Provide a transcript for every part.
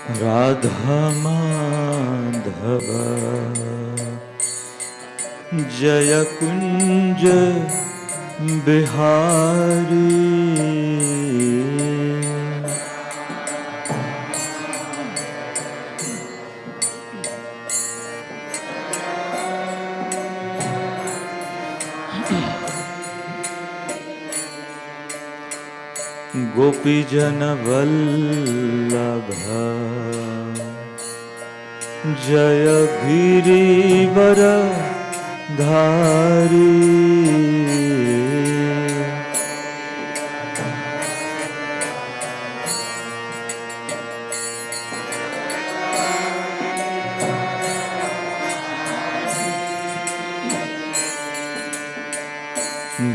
राधा माधव जय कुंज बिहारी। गोपी जन वल्लभ जय गिरिवर धारी।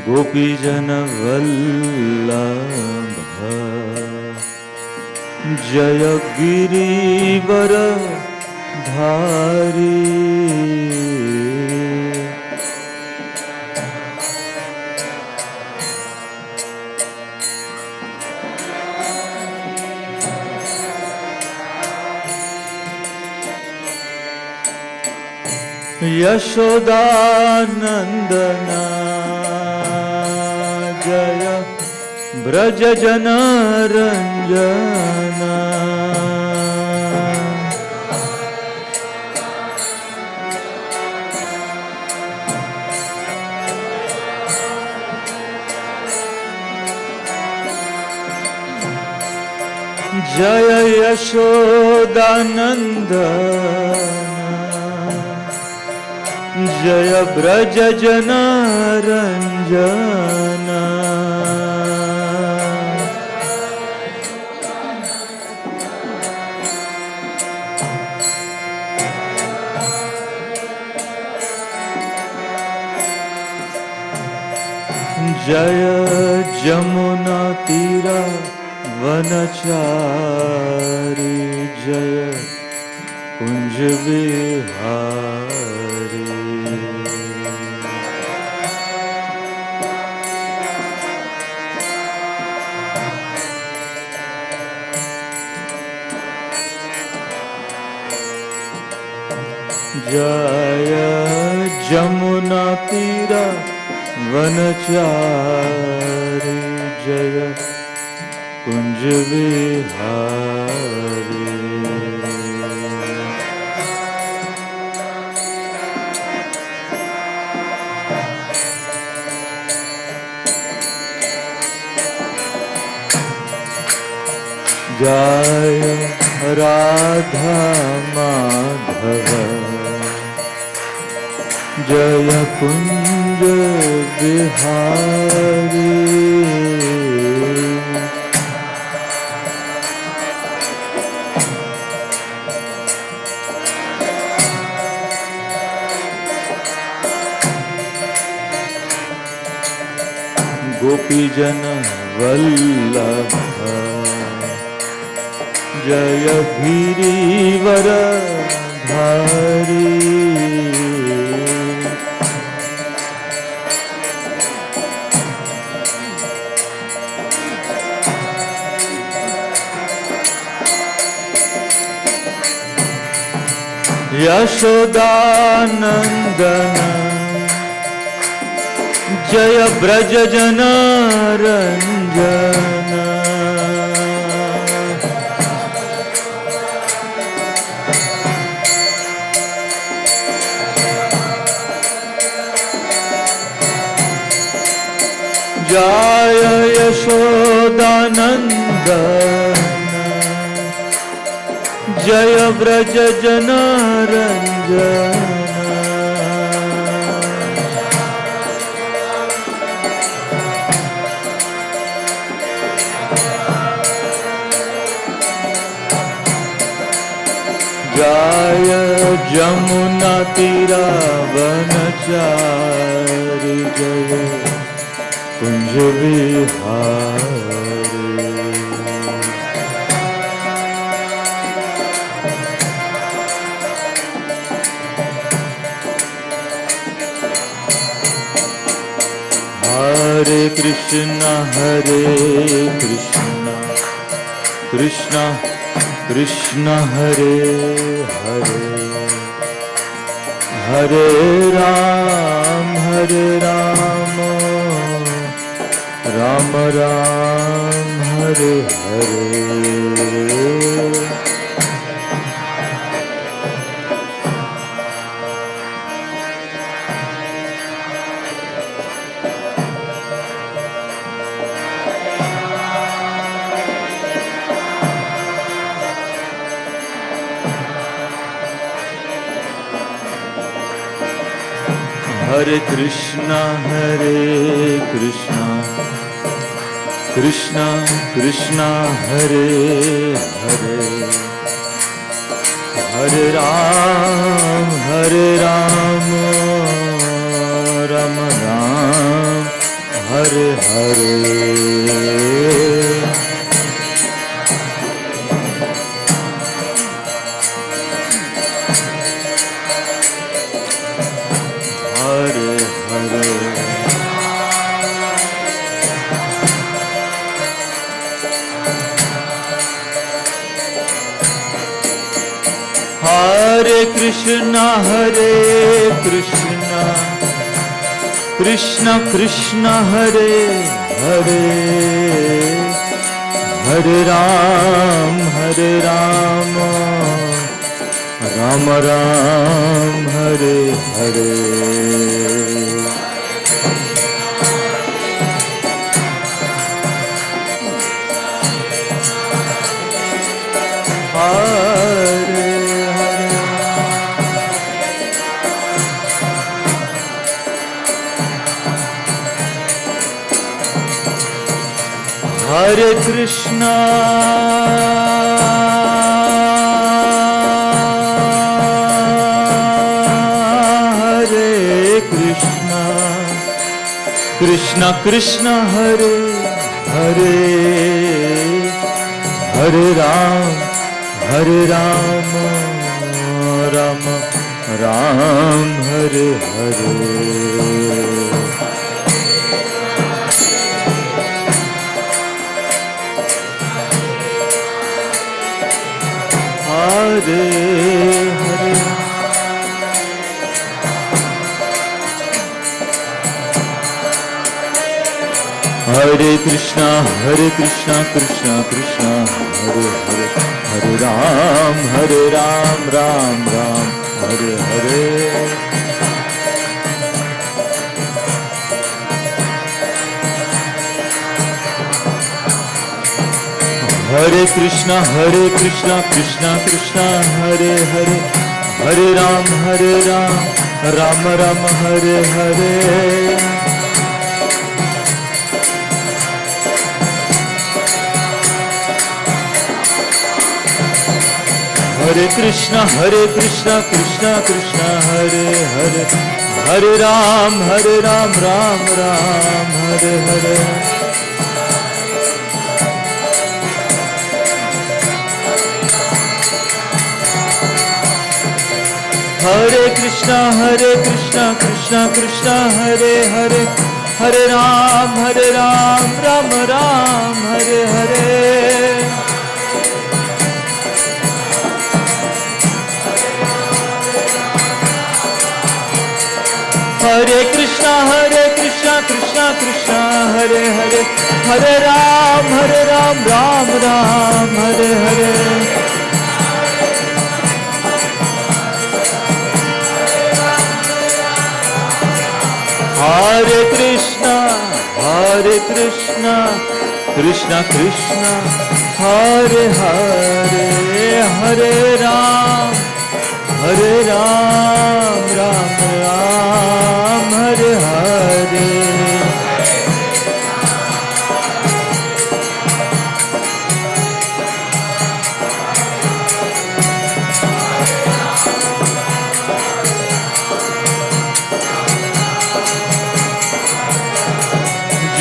गोपी जन वल्लभ जय गिरिवर धारी। यशोदानंदना जय ब्रज जन रंजना। जय यशोदानंदना जय ब्रज जन रंजना। जय जमुना तीरा वनचारी जय कुंज बिहारी। जय जमुना तीरा वनचारी जय कुंज बिहारी। जय राधा माधव जय कुंज बिहारी। गोपी जन वल्लभ जय गिरिवर धारी। यशोदानंदना जय ब्रज जन रंजना। जय यशोदानंदना जय ब्रज जन रंजना। जय जमुना तीरा वनचारी जय कुंज बिहारी। हरे Krishna Krishna Krishna Hare Hare, Hare Ram, Ram Ram, Hare Hare. Hare Krishna, Krishna Krishna, Hare Hare, Hare Ram, Ram Ram, Hare Hare. Hare Krishna, Krishna Krishna, Hare Hare, Hare Ram, Ram Ram, Hare Hare. Hare Krishna, Krishna Krishna, Hare Hare, Hare Ram, Ram Ram, Hare Hare. Hare Hare. Hare Krishna, Krishna Krishna, Hare Hare, Hare Ram, Ram Ram, Hare Hare. Hare Krishna, Krishna Krishna, Hare Hare, Hare Ram, Ram Ram, Hare Hare. Hare Krishna, Krishna Krishna, Hare Hare, Hare Ram, Ram Ram, Hare Hare. Hare Krishna, Krishna Krishna, Hare Hare, Hare Ram, Ram Ram, Hare Hare. Hare Krishna, Krishna Krishna, Hare Hare, Hare Ram, Ram Ram, Hare Hare. Hare Krishna, Krishna Krishna, Hare Hare, Hare Ram, Ram Ram, Hare Hare.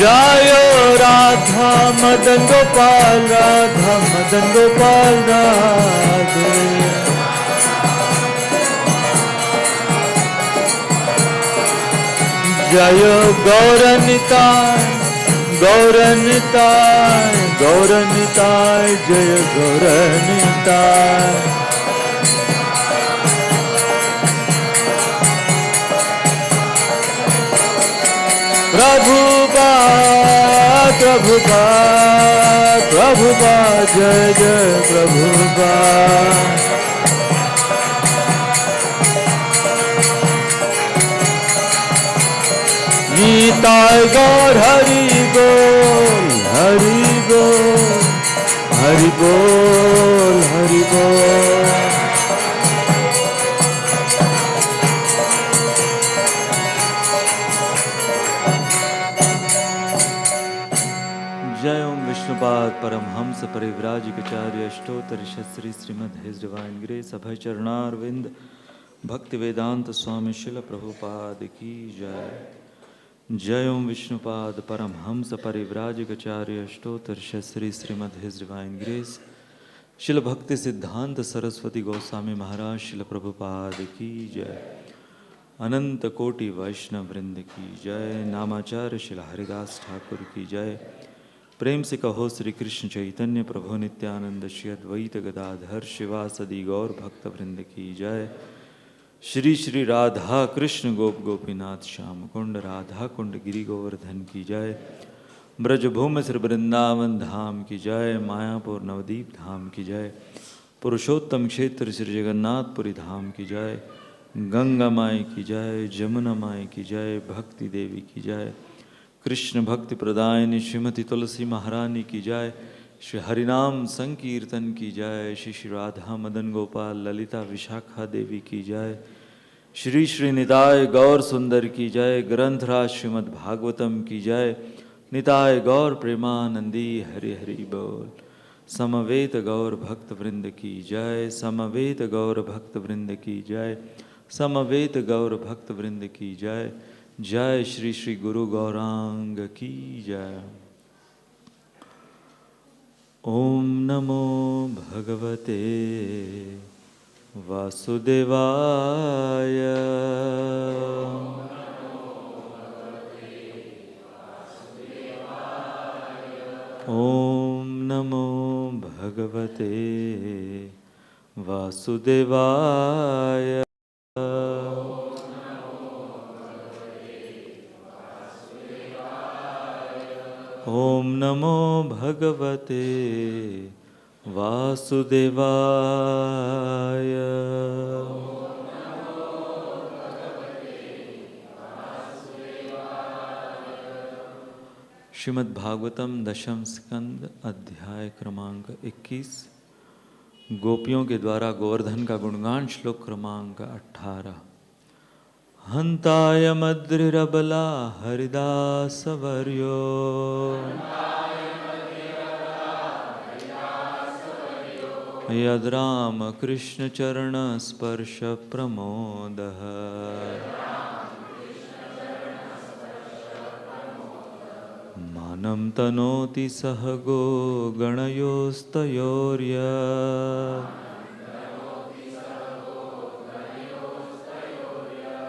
Jayo Radha Madan Gopal, Radha Madan Gopal, Radhe. Jayo Gauranitai, Gauranitai, Gauranitai. Nitai जय गौर निताय। प्रभुपाद प्रभुपाद प्रभुपाद जय जय प्रभुपाद। निताय गौर हरि बोल हरि बोल हरि बोल हरि बोल। जय ओम विष्णुपाद परमहंस परिव्राजकाचार्य अष्टोत्तर Shri Srimad His Divine Grace Abhay Charanaravinda Bhaktivedanta Swami Srila Prabhupada की जय। जय ओम विष्णुपाद परमहंस परिव्राजकाचार्य अष्टोत्तर Shri Srimad His Divine Grace Srila भक्ति सिद्धांत सरस्वती गोस्वामी महाराज शिल प्रभुपाद की जय। अनंत कोटि वैष्णव वृंद की जय। नामाचार्य शिल हरिदास ठाकुर की जय। प्रेम से कहो श्री कृष्ण चैतन्य प्रभु नित्यानंद श्री अद्वैत गदाधर शिवासदि गौर भक्त वृंद की जय। श्री श्री राधा कृष्ण गोप गोपीनाथ श्याम कुंड राधा कुंड गिरि गोवर्धन की जय। ब्रजभूमि श्री वृंदावन धाम की जय। मायापुर नवदीप धाम की जय। पुरुषोत्तम क्षेत्र श्री जगन्नाथपुरी धाम की जय। गंगा माई की जय। जमुना माई की जय। भक्ति देवी की जय। कृष्ण भक्ति प्रदायिनी श्रीमती तुलसी महारानी की जय। श्री हरिनाम संकीर्तन की जय। श्री श्री राधा मदन गोपाल ललिता विशाखा देवी की जय। श्री श्री निताय गौर सुंदर की जय। ग्रंथराज श्रीमद् भागवतम की जय। निताय गौर प्रेमानंदी हरि हरि बोल। समवेत गौर भक्त वृंद की जय। समवेत गौर भक्त वृंद की जय। समवेत गौर भक्त वृंद की जय। जय श्री श्री गुरु गौरांग की जय। ओम नमो भगवते वासुदेवाय। ओम नमो भगवते वासुदेवाय। ओम नमो भगवते वासुदेवाय। श्रीमद् भागवतम दशम स्कंद अध्याय क्रमांक 21। गोपियों के द्वारा गोवर्धन का गुणगान श्लोक क्रमांक 18। हंताय मद्रिरबला हरिदास वर्यो यद राम कृष्ण चरण स्पर्श प्रमोदः। मानं तनोति सह गो गणयोस्तयोर्य।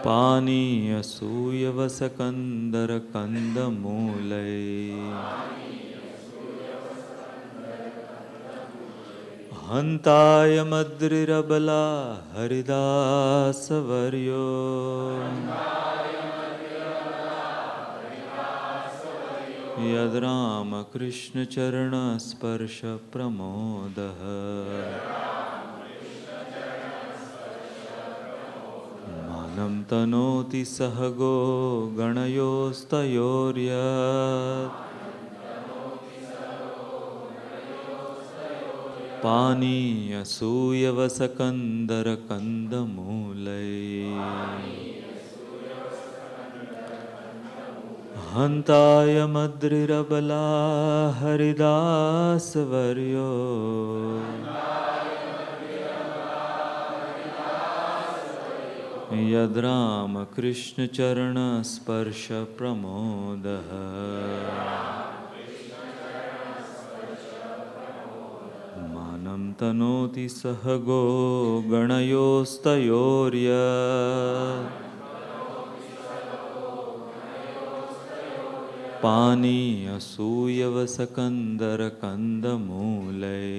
पानीयसूयवसकन्दरकन्दमूलै। हन्ताय मद्रिरबला हरिदासवर्यो यद रामकृष्ण चरण स्पर्श प्रमोदः। मानं तनोति सह गो गणयोस्तयोर्यत्। पानीयसूयवसकन्दरकन्दमूलै। हन्ताय मद्रिरबला हरिदासवर्यो यद रामकृष्ण चरण स्पर्श प्रमोदः। मानं तनोति सह गो गणयोस्तयोर्यत्। पानीय सूयवसकंदर कंदमूलय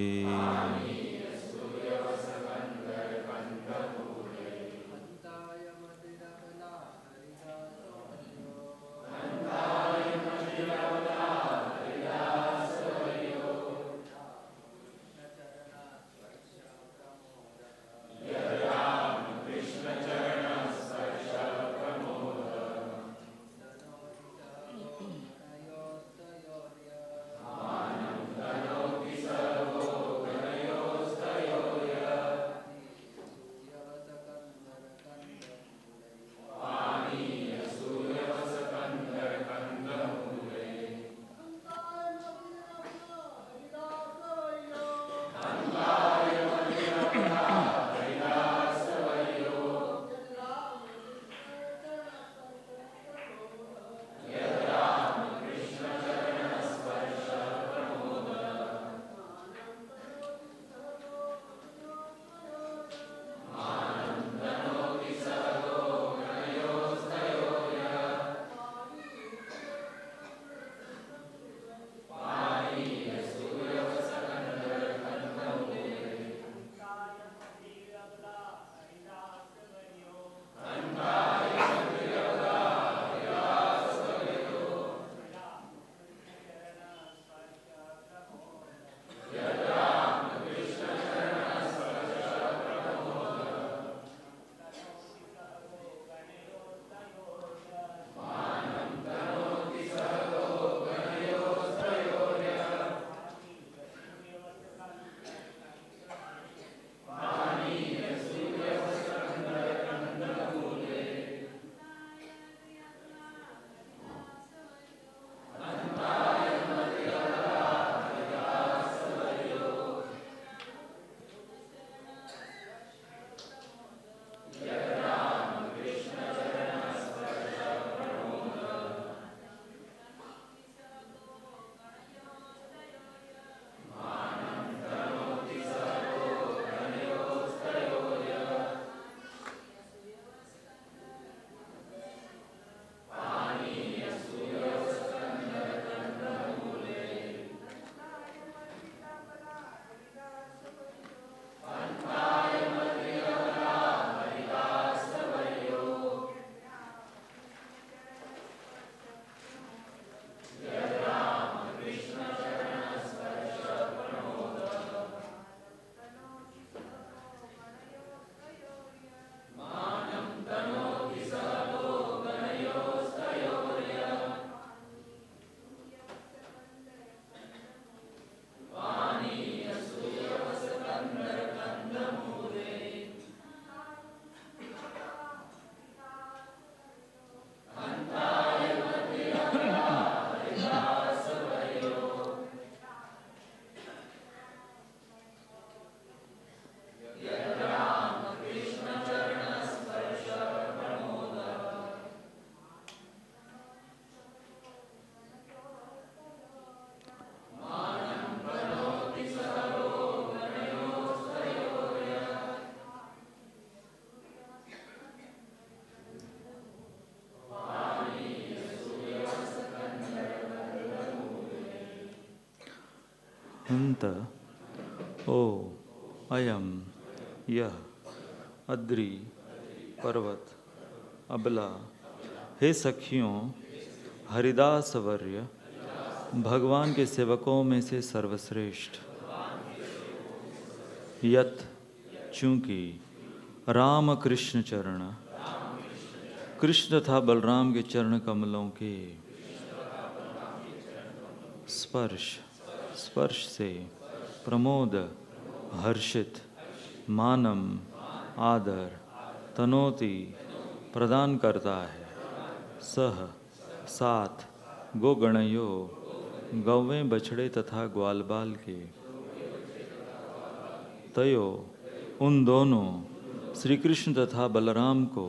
हंत ओ अयम यह अद्रि पर्वत अबला। हे सखियों, हरिदास वर्य भगवान के सेवकों में से सर्वश्रेष्ठ, यत चूंकि राम कृष्ण चरण, कृष्ण तथा बलराम के चरण कमलों के स्पर्श से प्रमोद हर्षित मानम आदर तनोति प्रदान करता है। सह साथ गोगणयो गौवें बछड़े तथा ग्वालबाल के, तयो उन दोनों श्री कृष्ण तथा बलराम को,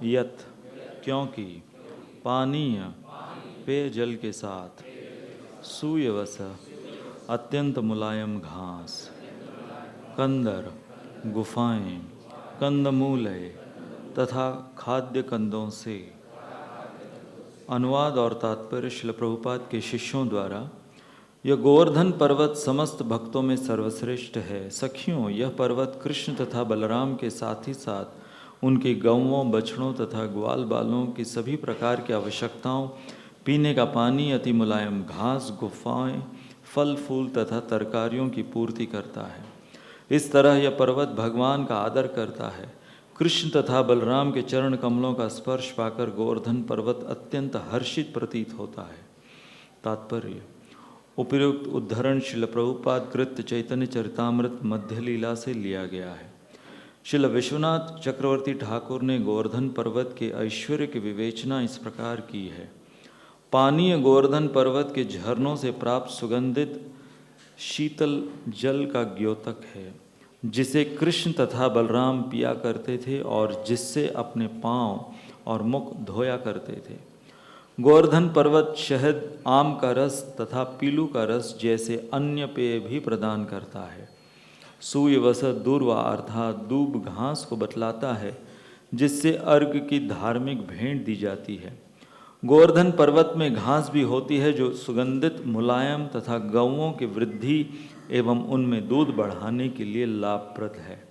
यत क्योंकि पानीय पेय जल के साथ, सूयवस अत्यंत मुलायम घास, कंदर गुफाएं, कंदमूलय तथा खाद्य कंदों से अनुवाद और तात्पर्य श्रील प्रभुपाद के शिष्यों द्वारा। यह गोवर्धन पर्वत समस्त भक्तों में सर्वश्रेष्ठ है। सखियों, यह पर्वत कृष्ण तथा बलराम के साथ ही साथ उनके गौओं, बछड़ों तथा ग्वाल बालों की सभी प्रकार की आवश्यकताओं, पीने का पानी, अति मुलायम घास, गुफाएं, फल फूल तथा तरकारियों की पूर्ति करता है। इस तरह यह पर्वत भगवान का आदर करता है। कृष्ण तथा बलराम के चरण कमलों का स्पर्श पाकर गोवर्धन पर्वत अत्यंत हर्षित प्रतीत होता है। तात्पर्य: उपयुक्त उद्धरण श्रील प्रभुपाद कृत चैतन्य चरितामृत मध्य लीला से लिया गया है। श्रील विश्वनाथ चक्रवर्ती ठाकुर ने गोवर्धन पर्वत के ऐश्वर्य की विवेचना इस प्रकार की है। पानीय गोवर्धन पर्वत के झरनों से प्राप्त सुगंधित शीतल जल का द्योतक है, जिसे कृष्ण तथा बलराम पिया करते थे और जिससे अपने पांव और मुख धोया करते थे। गोवर्धन पर्वत शहद, आम का रस तथा पीलू का रस जैसे अन्य पेय भी प्रदान करता है। सूर्यवसत दूर्वा अर्थात दूब घास को बतलाता है, जिससे अर्घ की धार्मिक भेंट दी जाती है। गोवर्धन पर्वत में घास भी होती है जो सुगंधित, मुलायम तथा गौओं की वृद्धि एवं उनमें दूध बढ़ाने के लिए लाभप्रद है।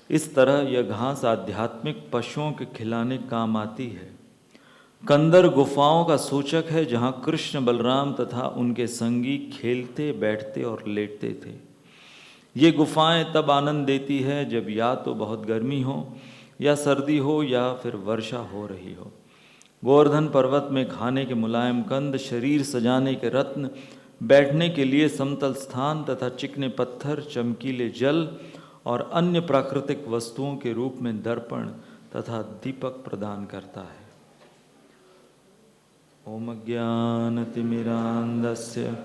इस तरह यह घास आध्यात्मिक पशुओं के खिलाने काम आती है। कंदर गुफाओं का सूचक है, जहाँ कृष्ण, बलराम तथा उनके संगी खेलते, बैठते और लेटते थे। ये गुफाएं तब आनंद देती है जब या तो बहुत गर्मी हो, या सर्दी हो, या फिर वर्षा हो रही हो। गोवर्धन पर्वत में खाने के मुलायम कंद, शरीर सजाने के रत्न, बैठने के लिए समतल स्थान तथा चिकने पत्थर, चमकीले जल और अन्य प्राकृतिक वस्तुओं के रूप में दर्पण तथा दीपक प्रदान करता है। ओम ज्ञानतिमिरान्धस्य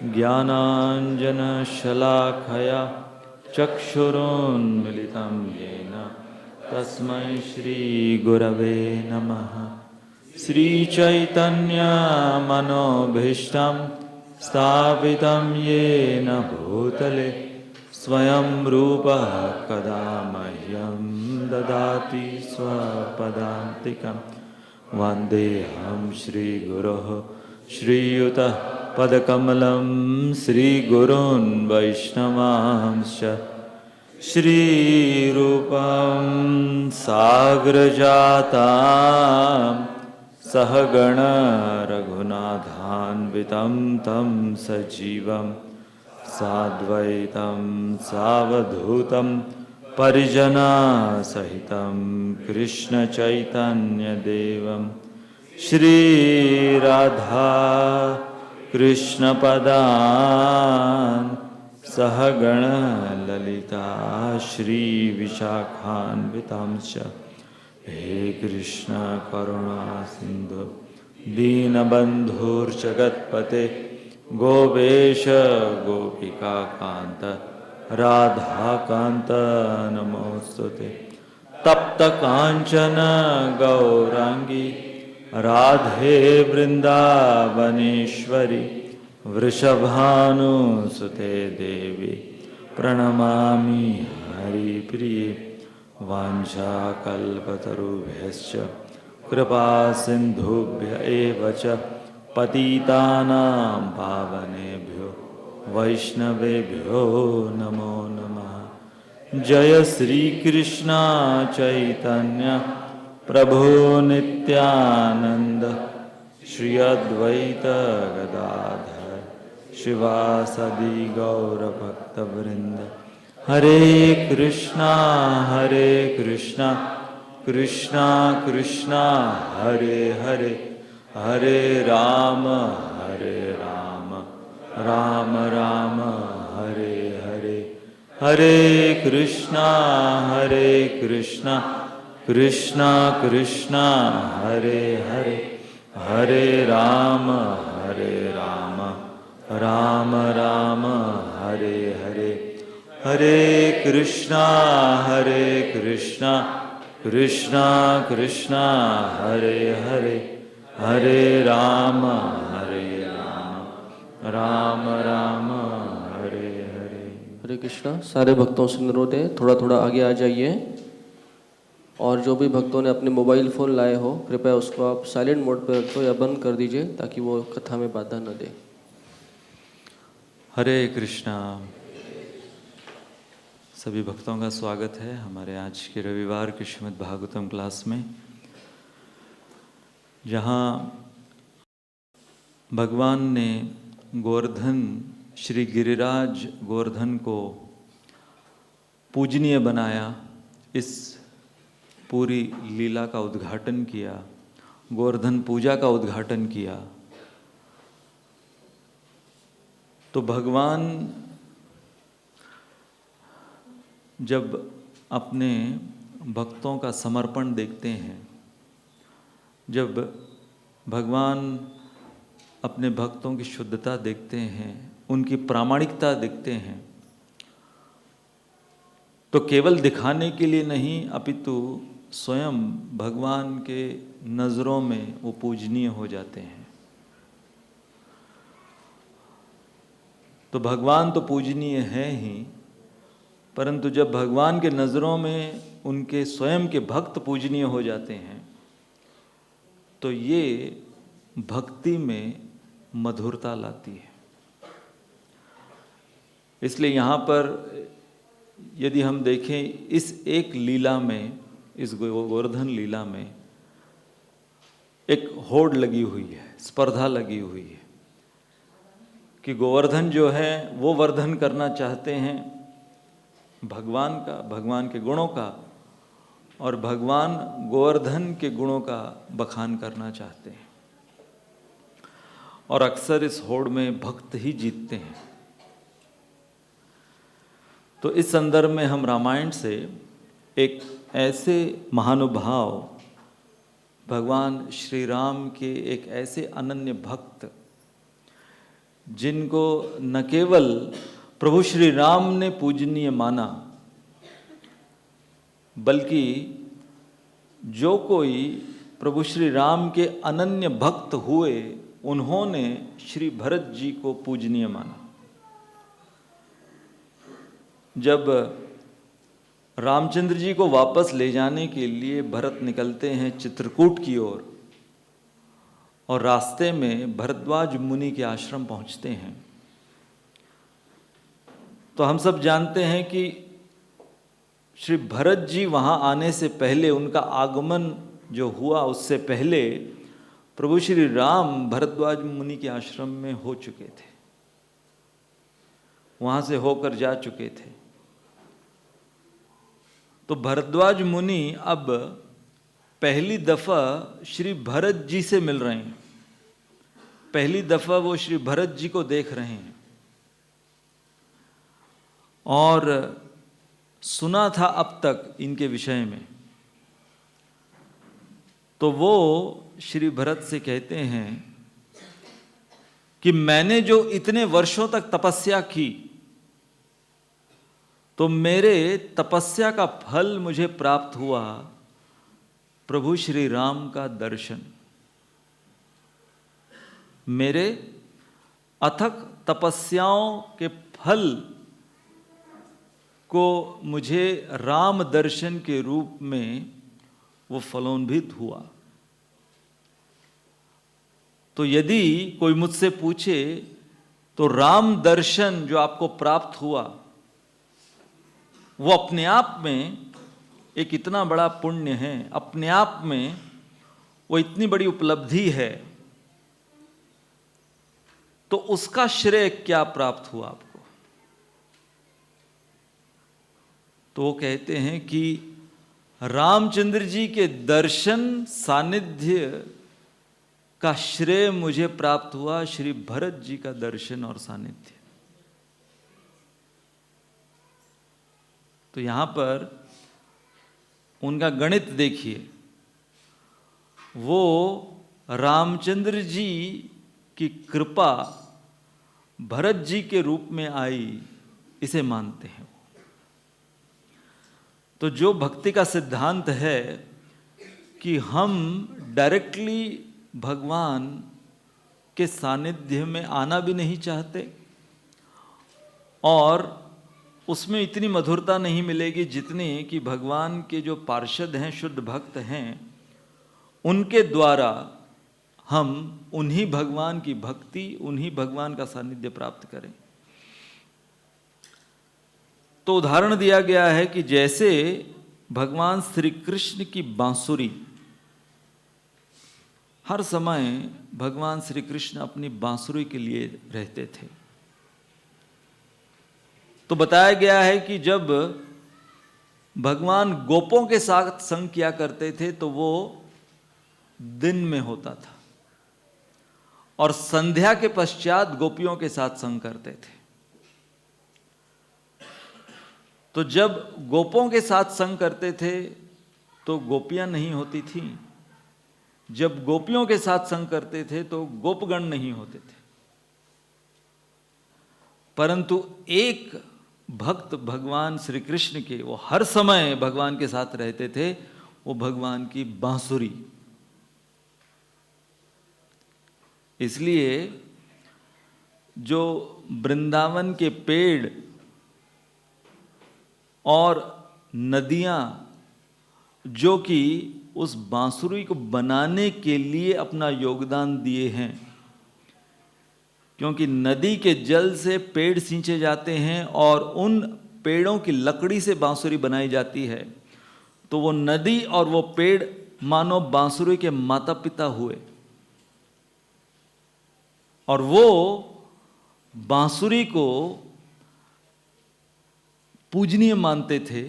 ज्ञानाञ्जनशलाखया चक्षुरुन्मीलितं येन तस्मै श्रीगुरवे नमः। श्रीचैतन्यमनोभीष्टं स्थापितं येन भूतले स्वयं रूपः कदा मह्यं ददाति स्वपदान्तिकं। वन्देऽहं श्रीगुरोः श्रीयुतः पदकमलं श्रीगुरून् वैष्णवांश्च। श्रीरूपं साग्रजातां सहगण रघुनाथान्वितं तं सजीवं साद्वैतं सावधूतं परिजनसहितं कृष्णचैतन्यदेवं श्रीराधा कृष्णपदान् सहगण ललिता श्रीविशाखान्वितांश्च। हे कृष्ण करुणा सिंधु दीनबन्धुर्जगत्पते गोपेश गोपिकाकान्त राधाकान्त नमोस्तुते। तप्त कांचन गौरांगी राधे वृंदावनेश्वरी वृषभानुसुते देवी प्रणमामि हरिप्रिये। वाञ्छाकल्पतरुभ्यश्च कृपा सिन्धुभ्य एव च पतितानां पावनेभ्यो वैष्णवेभ्यो नमो नमः। जय श्री कृष्ण चैतन्य प्रभु नित्यानंद श्री अद्वैत गदाधर शिवासदि गौरभक्तवृंद। हरे कृष्णा कृष्णा कृष्णा हरे हरे, हरे राम राम राम हरे हरे। हरे कृष्णा कृष्णा कृष्णा हरे हरे, हरे राम राम राम हरे हरे। हरे कृष्णा कृष्णा कृष्णा हरे हरे, हरे राम राम राम हरे हरे। हरे कृष्णा। सारे भक्तों से अनुरोध है थोड़ा थोड़ा आगे आ जाइए। और जो भी भक्तों ने अपने मोबाइल फ़ोन लाए हो कृपया उसको आप साइलेंट मोड पर रख दो या बंद कर दीजिए ताकि वो कथा में बाधा न दे। हरे कृष्णा। सभी भक्तों का स्वागत है हमारे आज के रविवार के श्रीमद् भागवतम क्लास में, जहाँ भगवान ने गोवर्धन श्री गिरिराज गोवर्धन को पूजनीय बनाया, इस पूरी लीला का उद्घाटन किया, गोवर्धन पूजा का उद्घाटन किया। तो भगवान जब अपने भक्तों का समर्पण देखते हैं, जब भगवान अपने भक्तों की शुद्धता देखते हैं, उनकी प्रामाणिकता देखते हैं, तो केवल दिखाने के लिए नहीं अपितु स्वयं भगवान के नज़रों में वो पूजनीय हो जाते हैं। तो भगवान तो पूजनीय है ही, परंतु जब भगवान के नज़रों में उनके स्वयं के भक्त पूजनीय हो जाते हैं तो ये भक्ति में मधुरता लाती है। इसलिए यहाँ पर यदि हम देखें इस एक लीला में, इस गोवर्धन लीला में एक होड़ लगी हुई है, स्पर्धा लगी हुई है कि गोवर्धन जो है वो वर्धन करना चाहते हैं भगवान का, भगवान के गुणों का, और भगवान गोवर्धन के गुणों का बखान करना चाहते हैं। और अक्सर इस होड़ में भक्त ही जीतते हैं। तो इस संदर्भ में हम रामायण से एक ऐसे महानुभाव, भगवान श्री राम के एक ऐसे अनन्य भक्त जिनको न केवल प्रभु श्री राम ने पूजनीय माना, बल्कि जो कोई प्रभु श्री राम के अनन्य भक्त हुए उन्होंने श्री भरत जी को पूजनीय माना। जब रामचंद्र जी को वापस ले जाने के लिए भरत निकलते हैं चित्रकूट की ओर, और रास्ते में भरद्वाज मुनि के आश्रम पहुंचते हैं, तो हम सब जानते हैं कि श्री भरत जी वहां आने से पहले, उनका आगमन जो हुआ उससे पहले प्रभु श्री राम भरद्वाज मुनि के आश्रम में हो चुके थे, वहां से होकर जा चुके थे। तो भरद्वाज मुनि अब पहली दफा श्री भरत जी से मिल रहे हैं, पहली दफा वो श्री भरत जी को देख रहे हैं। और सुना था अब तक इनके विषय में, तो वो श्री भरत से कहते हैं कि मैंने जो इतने वर्षों तक तपस्या की, तो मेरे तपस्या का फल मुझे प्राप्त हुआ प्रभु श्री राम का दर्शन। मेरे अथक तपस्याओं के फल को मुझे राम दर्शन के रूप में वो फलोन्वित हुआ। तो यदि कोई मुझसे पूछे तो राम दर्शन जो आपको प्राप्त हुआ वो अपने आप में एक इतना बड़ा पुण्य है, अपने आप में वो इतनी बड़ी उपलब्धि है, तो उसका श्रेय क्या प्राप्त हुआ आपको? तो वो कहते हैं कि रामचंद्र जी के दर्शन सानिध्य का श्रेय मुझे प्राप्त हुआ श्री भरत जी का दर्शन और सानिध्य। तो यहां पर उनका गणित देखिए, वो रामचंद्र जी की कृपा भरत जी के रूप में आई, इसे मानते हैं। तो जो भक्ति का सिद्धांत है कि हम डायरेक्टली भगवान के सानिध्य में आना भी नहीं चाहते और उसमें इतनी मधुरता नहीं मिलेगी जितनी कि भगवान के जो पार्षद हैं, शुद्ध भक्त हैं, उनके द्वारा हम उन्हीं भगवान की भक्ति, उन्हीं भगवान का सानिध्य प्राप्त करें। तो उदाहरण दिया गया है कि जैसे भगवान श्री कृष्ण की बांसुरी, हर समय भगवान श्री कृष्ण अपनी बांसुरी के लिए रहते थे। तो बताया गया है कि जब भगवान गोपों के साथ संग किया करते थे तो वो दिन में होता था, और संध्या के पश्चात गोपियों के साथ संग करते थे। तो जब गोपों के साथ संग करते थे तो गोपियां नहीं होती थीं, जब गोपियों के साथ संग करते थे तो गोपगण नहीं होते थे। परंतु एक भक्त भगवान श्री कृष्ण के, वो हर समय भगवान के साथ रहते थे, वो भगवान की बांसुरी। इसलिए जो वृंदावन के पेड़ और नदियां जो कि उस बांसुरी को बनाने के लिए अपना योगदान दिए हैं, क्योंकि नदी के जल से पेड़ सींचे जाते हैं और उन पेड़ों की लकड़ी से बांसुरी बनाई जाती है, तो वो नदी और वो पेड़ मानो बांसुरी के माता पिता हुए, और वो बांसुरी को पूजनीय मानते थे,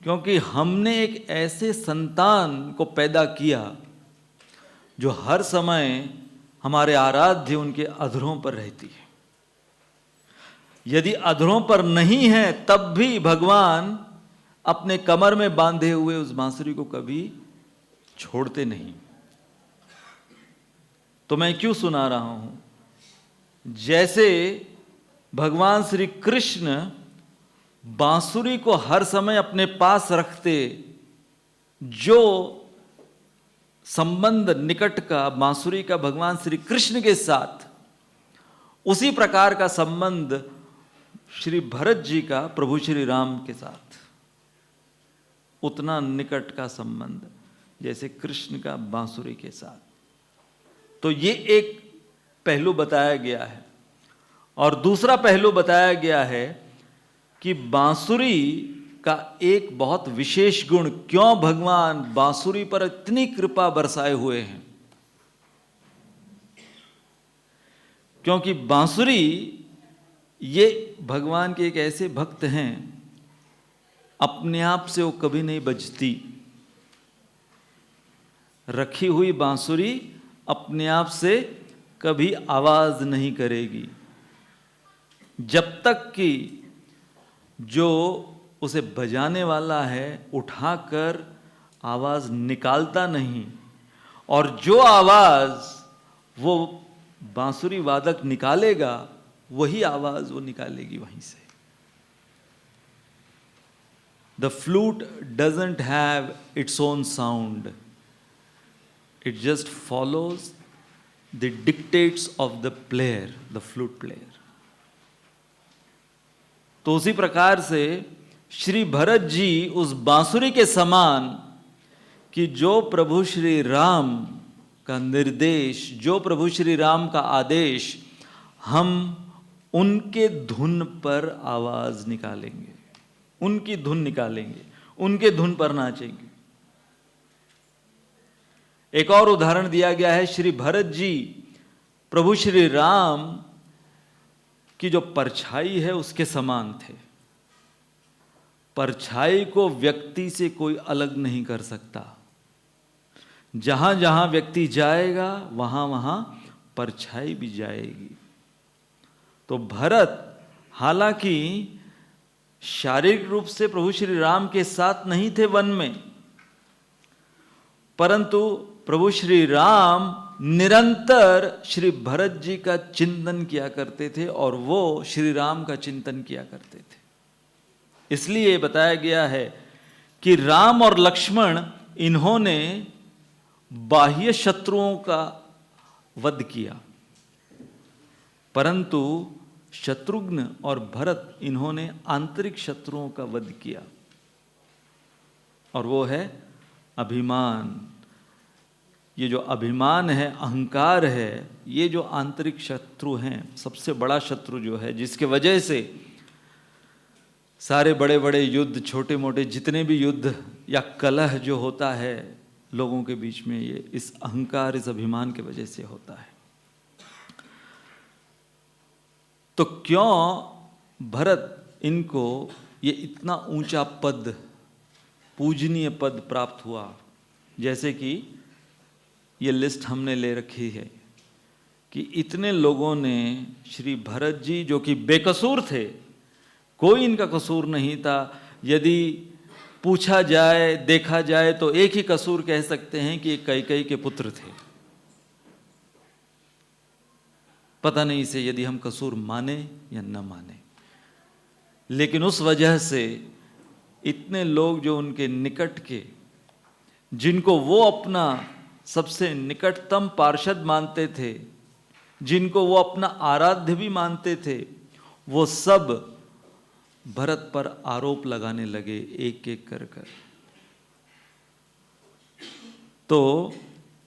क्योंकि हमने एक ऐसे संतान को पैदा किया जो हर समय हमारे आराध्य उनके अधरों पर रहती है। यदि अधरों पर नहीं है तब भी भगवान अपने कमर में बांधे हुए उस बांसुरी को कभी छोड़ते नहीं। तो मैं क्यों सुना रहा हूं? जैसे भगवान श्री कृष्ण बांसुरी को हर समय अपने पास रखते, जो संबंध निकट का बांसुरी का भगवान श्री कृष्ण के साथ, उसी प्रकार का संबंध श्री भरत जी का प्रभु श्री राम के साथ, उतना निकट का संबंध जैसे कृष्ण का बांसुरी के साथ। तो ये एक पहलू बताया गया है। और दूसरा पहलू बताया गया है कि बांसुरी का एक बहुत विशेष गुण, क्यों भगवान बांसुरी पर इतनी कृपा बरसाए हुए हैं। क्योंकि बांसुरी ये भगवान के एक ऐसे भक्त हैं, अपने आप से वो कभी नहीं बजती। रखी हुई बांसुरी अपने आप से कभी आवाज नहीं करेगी, जब तक कि जो उसे बजाने वाला है उठाकर आवाज निकालता नहीं, और जो आवाज वो बांसुरी वादक निकालेगा वही आवाज वो निकालेगी वहीं से। The flute doesn't have its own sound. It just follows the dictates of the player, the flute player. तो उसी प्रकार से श्री भरत जी उस बांसुरी के समान कि जो प्रभु श्री राम का निर्देश, जो प्रभु श्री राम का आदेश, हम उनके धुन पर आवाज निकालेंगे, उनकी धुन निकालेंगे, उनके धुन पर नाचेंगे। एक और उदाहरण दिया गया है, श्री भरत जी प्रभु श्री राम की जो परछाई है उसके समान थे। परछाई को व्यक्ति से कोई अलग नहीं कर सकता। जहां जहां व्यक्ति जाएगा वहां वहां परछाई भी जाएगी। तो भरत हालांकि शारीरिक रूप से प्रभु श्री राम के साथ नहीं थे वन में, परंतु प्रभु श्री राम निरंतर श्री भरत जी का चिंतन किया करते थे और वो श्री राम का चिंतन किया करते थे। इसलिए बताया गया है कि राम और लक्ष्मण इन्होंने बाह्य शत्रुओं का वध किया, परंतु शत्रुघ्न और भरत, इन्होंने आंतरिक शत्रुओं का वध किया, और वो है अभिमान। ये जो अभिमान है, अहंकार है, ये जो आंतरिक शत्रु हैं, सबसे बड़ा शत्रु जो है, जिसके वजह से सारे बड़े बड़े युद्ध, छोटे मोटे जितने भी युद्ध या कलह जो होता है लोगों के बीच में, ये इस अहंकार, इस अभिमान के वजह से होता है। तो क्यों भरत इनको ये इतना ऊंचा पद, पूजनीय पद प्राप्त हुआ? जैसे कि ये लिस्ट हमने ले रखी है कि इतने लोगों ने श्री भरत जी, जो कि बेकसूर थे, कोई इनका कसूर नहीं था, यदि पूछा जाए, देखा जाए तो एक ही कसूर कह सकते हैं कि कैकेयी के पुत्र थे। पता नहीं इसे यदि हम कसूर माने या न माने, लेकिन उस वजह से इतने लोग जो उनके निकट के, जिनको वो अपना सबसे निकटतम पार्षद मानते थे, जिनको वो अपना आराध्य भी मानते थे, वो सब भरत पर आरोप लगाने लगे एक एक कर कर। तो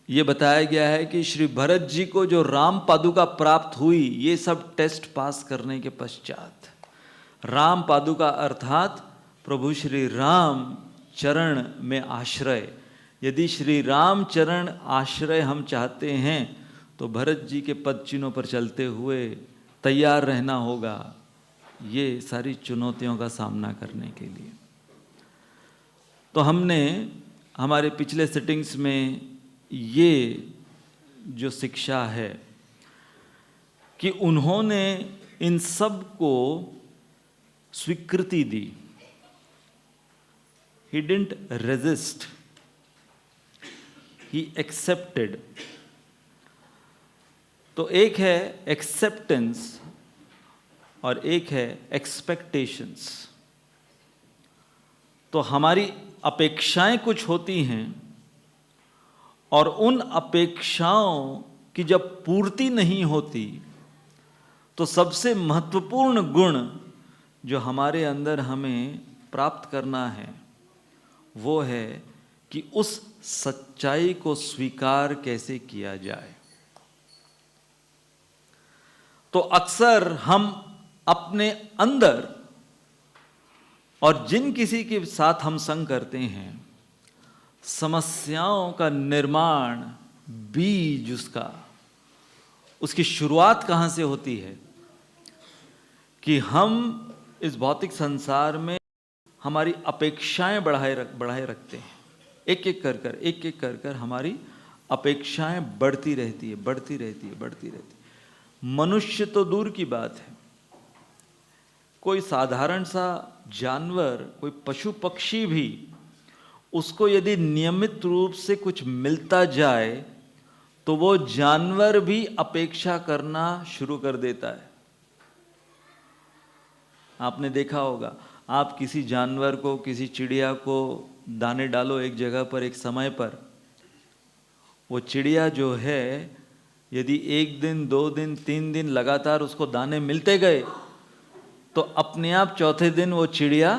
ये बताया गया है कि श्री भरत जी को जो राम पादुका प्राप्त हुई, ये सब टेस्ट पास करने के पश्चात, राम पादुका अर्थात प्रभु श्री राम चरण में आश्रय, यदि श्री राम चरण आश्रय हम चाहते हैं तो भरत जी के पद चिन्हों पर चलते हुए तैयार रहना होगा, ये सारी चुनौतियों का सामना करने के लिए। तो हमने हमारे पिछले सेटिंग्स में ये जो शिक्षा है कि उन्होंने इन सब को स्वीकृति दी, he didn't resist, he accepted। तो एक है एक्सेप्टेंस और एक है एक्सपेक्टेशंस। तो हमारी अपेक्षाएं कुछ होती हैं, और उन अपेक्षाओं की जब पूर्ति नहीं होती तो सबसे महत्वपूर्ण गुण जो हमारे अंदर हमें प्राप्त करना है वो है कि उस सच्चाई को स्वीकार कैसे किया जाए। तो अक्सर हम अपने अंदर और जिन किसी के साथ हम संग करते हैं, समस्याओं का निर्माण, बीज उसकी शुरुआत कहाँ से होती है कि हम इस भौतिक संसार में हमारी अपेक्षाएं बढ़ाए रखते हैं। एक एक कर कर हमारी अपेक्षाएं बढ़ती रहती है। मनुष्य तो दूर की बात है, कोई साधारण सा जानवर, कोई पशु पक्षी भी, उसको यदि नियमित रूप से कुछ मिलता जाए तो वो जानवर भी अपेक्षा करना शुरू कर देता है। आपने देखा होगा, आप किसी जानवर को, किसी चिड़िया को दाने डालो एक जगह पर एक समय पर, वो चिड़िया जो है यदि 1 दिन 2 दिन 3 दिन लगातार उसको दाने मिलते गए तो अपने आप चौथे दिन वो चिड़िया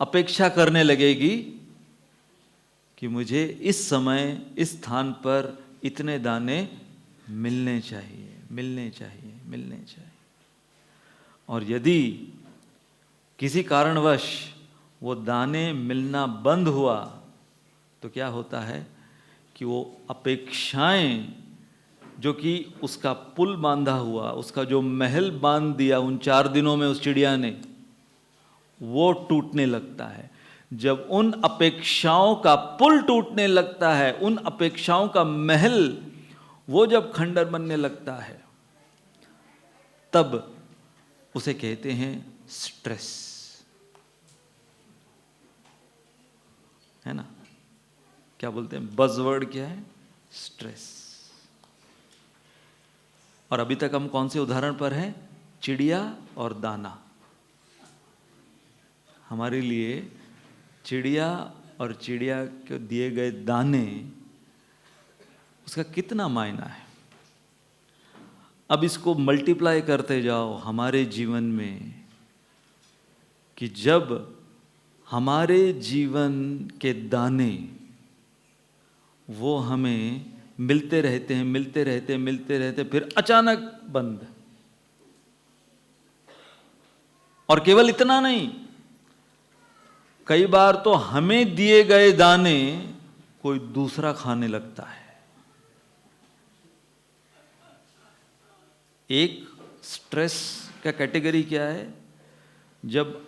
अपेक्षा करने लगेगी कि मुझे इस समय इस स्थान पर इतने दाने मिलने चाहिए। और यदि किसी कारणवश वो दाने मिलना बंद हुआ तो क्या होता है कि वो अपेक्षाएं जो कि उसका पुल बांधा हुआ, उसका जो महल बांध दिया उन 4 दिनों में उस चिड़िया ने, वो टूटने लगता है। जब उन अपेक्षाओं का पुल टूटने लगता है, उन अपेक्षाओं का महल वो जब खंडर बनने लगता है, तब उसे कहते हैं स्ट्रेस, है ना? क्या बोलते हैं, बज़वर्ड क्या है? स्ट्रेस। और अभी तक हम कौन से उदाहरण पर हैं? चिड़िया और दाना। हमारे लिए चिड़िया और चिड़िया को दिए गए दाने, उसका कितना मायना है। अब इसको मल्टीप्लाई करते जाओ हमारे जीवन में, कि जब हमारे जीवन के दाने वो हमें मिलते रहते हैं, मिलते रहते हैं, मिलते रहते हैं, फिर अचानक बंद। और केवल इतना नहीं, कई बार तो हमें दिए गए दाने कोई दूसरा खाने लगता है। एक स्ट्रेस का कैटेगरी क्या है? जब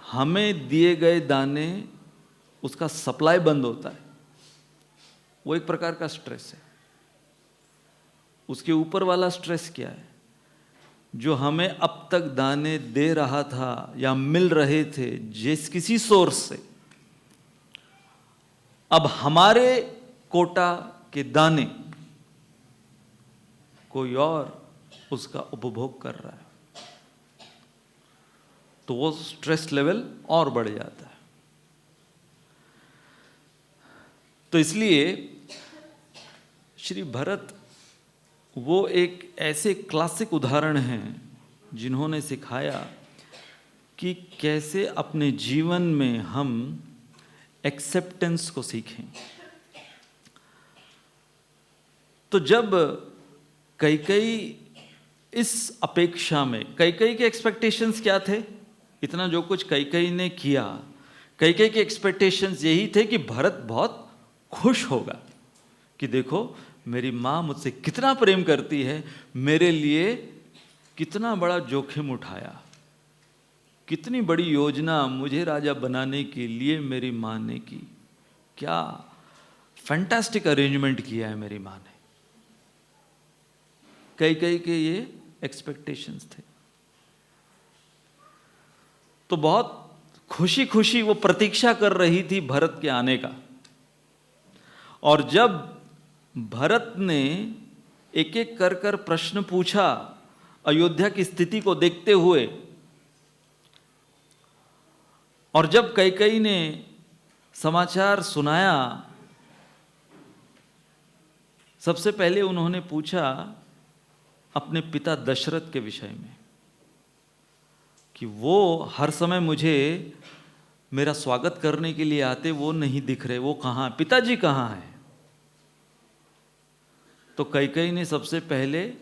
हमें दिए गए दाने उसका सप्लाई बंद होता है, वो एक प्रकार का स्ट्रेस है। उसके ऊपर वाला स्ट्रेस क्या है? जो हमें अब तक दाने दे रहा था या मिल रहे थे जिस किसी सोर्स से, अब हमारे कोटा के दाने कोई और उसका उपभोग कर रहा है, तो वो स्ट्रेस लेवल और बढ़ जाता है। तो इसलिए श्री भरत वो एक ऐसे क्लासिक उदाहरण हैं जिन्होंने सिखाया कि कैसे अपने जीवन में हम एक्सेप्टेंस को सीखें। तो जब कैकेयी इस अपेक्षा में, कैकेयी के एक्सपेक्टेशंस क्या थे? इतना जो कुछ कैकेयी ने किया, कैकेयी के एक्सपेक्टेशंस यही थे कि भरत बहुत खुश होगा कि देखो मेरी माँ मुझसे कितना प्रेम करती है, मेरे लिए कितना बड़ा जोखिम उठाया, कितनी बड़ी योजना मुझे राजा बनाने के लिए मेरी माँ ने की, क्या फैंटास्टिक अरेंजमेंट किया है मेरी माँ ने। कैकेयी के ये एक्सपेक्टेशंस थे। तो बहुत खुशी खुशी वो प्रतीक्षा कर रही थी भरत के आने का। और जब भरत ने एक एक कर कर प्रश्न पूछा अयोध्या की स्थिति को देखते हुए, और जब कैकेयी ने समाचार सुनाया, सबसे पहले उन्होंने पूछा अपने पिता दशरथ के विषय में कि वो हर समय मुझे मेरा स्वागत करने के लिए आते, वो नहीं दिख रहे, वो कहाँ, पिताजी कहाँ हैं? तो कैकेयी ने सबसे पहले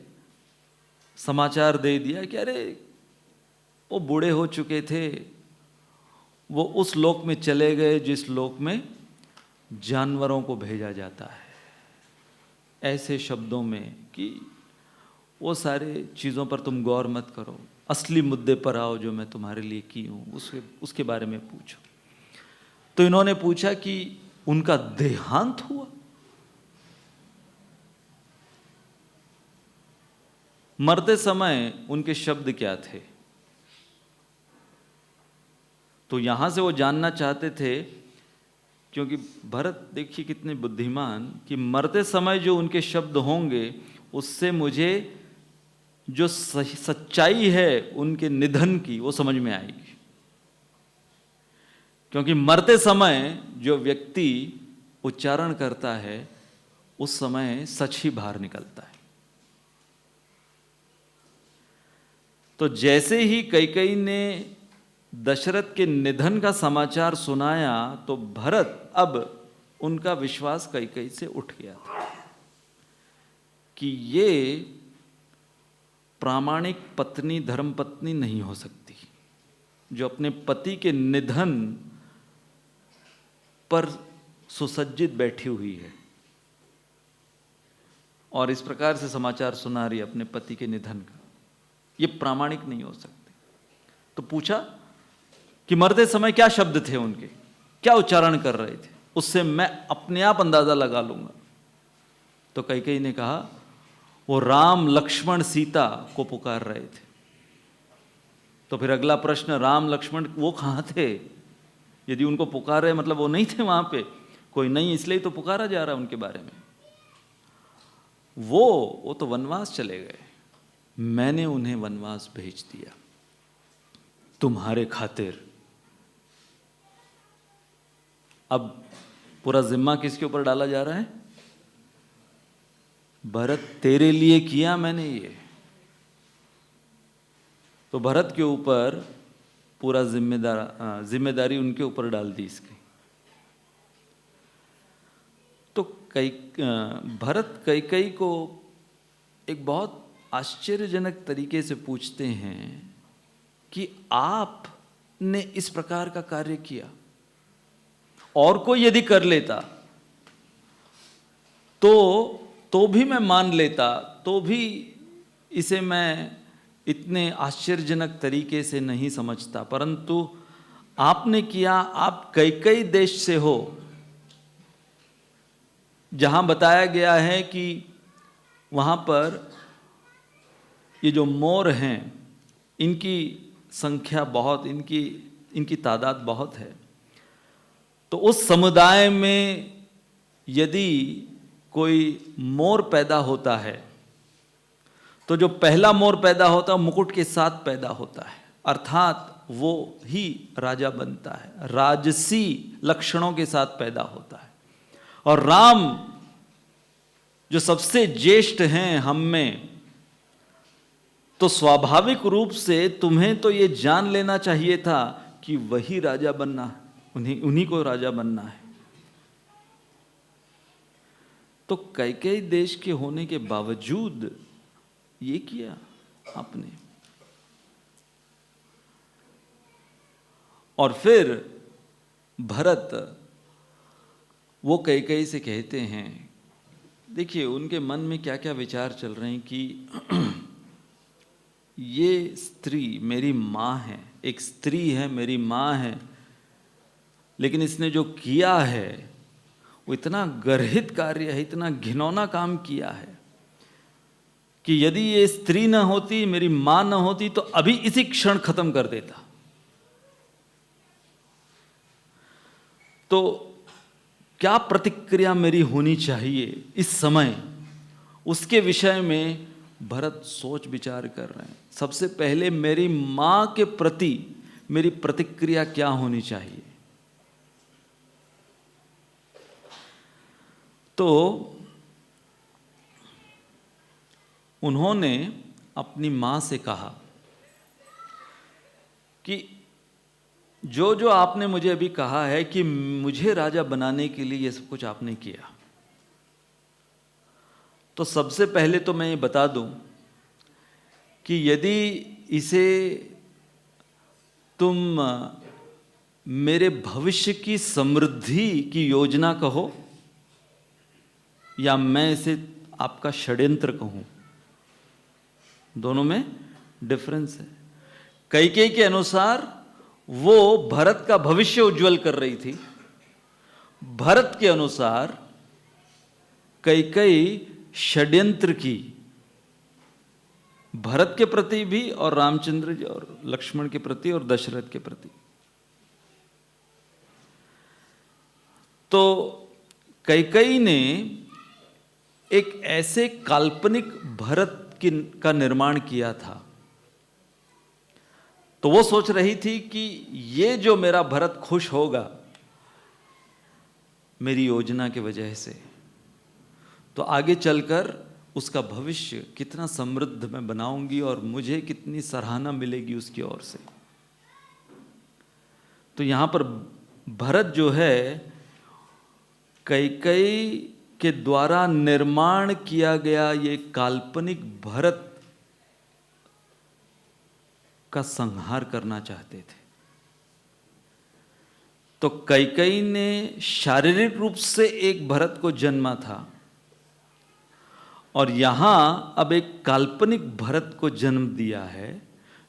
समाचार दे दिया कि अरे वो बूढ़े हो चुके थे, वो उस लोक में चले गए जिस लोक में जानवरों को भेजा जाता है, ऐसे शब्दों में कि वो सारे चीज़ों पर तुम गौर मत करो, असली मुद्दे पर आओ जो मैं तुम्हारे लिए की हूँ उसके बारे में पूछो। तो इन्होंने पूछा कि उनका देहांत हुआ। मरते समय उनके शब्द क्या थे? तो यहां से वो जानना चाहते थे, क्योंकि भरत देखिए कितने बुद्धिमान, कि मरते समय जो उनके शब्द होंगे उससे मुझे जो सच्चाई है उनके निधन की वो समझ में आएगी। क्योंकि मरते समय जो व्यक्ति उच्चारण करता है उस समय सच ही बाहर निकलता है। तो जैसे ही कैकेयी ने दशरथ के निधन का समाचार सुनाया तो भरत, अब उनका विश्वास कैकेयी से उठ गया था कि ये प्रामाणिक पत्नी, धर्मपत्नी नहीं हो सकती जो अपने पति के निधन पर सुसज्जित बैठी हुई है और इस प्रकार से समाचार सुना रही है अपने पति के निधन का। ये प्रामाणिक नहीं हो सकते। तो पूछा कि मरते समय क्या शब्द थे उनके, क्या उच्चारण कर रहे थे, उससे मैं अपने आप अंदाजा लगा लूंगा। तो कैकेयी ने कहा वो राम लक्ष्मण सीता को पुकार रहे थे। तो फिर अगला प्रश्न, राम लक्ष्मण वो कहाँ थे? यदि उनको पुकार रहे मतलब वो नहीं थे वहां पे, कोई नहीं इसलिए तो पुकारा जा रहा है उनके बारे में। वो तो वनवास चले गए, मैंने उन्हें वनवास भेज दिया तुम्हारे खातिर। अब पूरा जिम्मा किसके ऊपर डाला जा रहा है? भरत तेरे लिए किया मैंने ये, तो भरत के ऊपर पूरा जिम्मेदारी उनके ऊपर डाल दी इसकी। तो भरत कैकेयी को एक बहुत आश्चर्यजनक तरीके से पूछते हैं कि आपने इस प्रकार का कार्य किया, और कोई यदि कर लेता तो भी मैं मान लेता, तो भी इसे मैं इतने आश्चर्यजनक तरीके से नहीं समझता, परंतु आपने किया। आप कैकेयी देश से हो, जहां बताया गया है कि वहां पर ये जो मोर हैं इनकी संख्या बहुत, इनकी तादाद बहुत है। तो उस समुदाय में यदि कोई मोर पैदा होता है तो जो पहला मोर पैदा होता है मुकुट के साथ पैदा होता है, अर्थात वो ही राजा बनता है, राजसी लक्षणों के साथ पैदा होता है। और राम जो सबसे ज्येष्ठ हैं हम में, तो स्वाभाविक रूप से तुम्हें तो ये जान लेना चाहिए था कि वही राजा बनना है, उन्हीं को राजा बनना है। तो कैकेयी देश के होने के बावजूद ये किया आपने। और फिर भरत वो कैकेयी से कहते हैं, देखिए उनके मन में क्या क्या विचार चल रहे हैं कि ये स्त्री मेरी माँ है, एक स्त्री है, मेरी माँ है, लेकिन इसने जो किया है वो इतना गर्हित कार्य है, इतना घिनौना काम किया है कि यदि ये स्त्री न होती, मेरी माँ न होती, तो अभी इसी क्षण खत्म कर देता। तो क्या प्रतिक्रिया मेरी होनी चाहिए इस समय, उसके विषय में भरत सोच विचार कर रहे हैं। सबसे पहले मेरी मां के प्रति मेरी प्रतिक्रिया क्या होनी चाहिए। तो उन्होंने अपनी मां से कहा कि जो जो आपने मुझे अभी कहा है कि मुझे राजा बनाने के लिए ये सब कुछ आपने किया, तो सबसे पहले तो मैं ये बता दूं कि यदि इसे तुम मेरे भविष्य की समृद्धि की योजना कहो या मैं इसे आपका षड्यंत्र कहूं, दोनों में डिफरेंस है। कैकेयी के अनुसार वो भरत का भविष्य उज्जवल कर रही थी, भरत के अनुसार कैकेयी षड्यंत्र की, भरत के प्रति भी और रामचंद्र जी और लक्ष्मण के प्रति और दशरथ के प्रति। तो कैकेयी ने एक ऐसे काल्पनिक भरत का निर्माण किया था। तो वो सोच रही थी कि ये जो मेरा भरत खुश होगा मेरी योजना की वजह से, तो आगे चलकर उसका भविष्य कितना समृद्ध मैं बनाऊंगी और मुझे कितनी सराहना मिलेगी उसकी ओर से। तो यहां पर भरत जो है कैकेयी के द्वारा निर्माण किया गया ये काल्पनिक भरत का संहार करना चाहते थे। तो कैकेयी ने शारीरिक रूप से एक भरत को जन्मा था और यहां अब एक काल्पनिक भरत को जन्म दिया है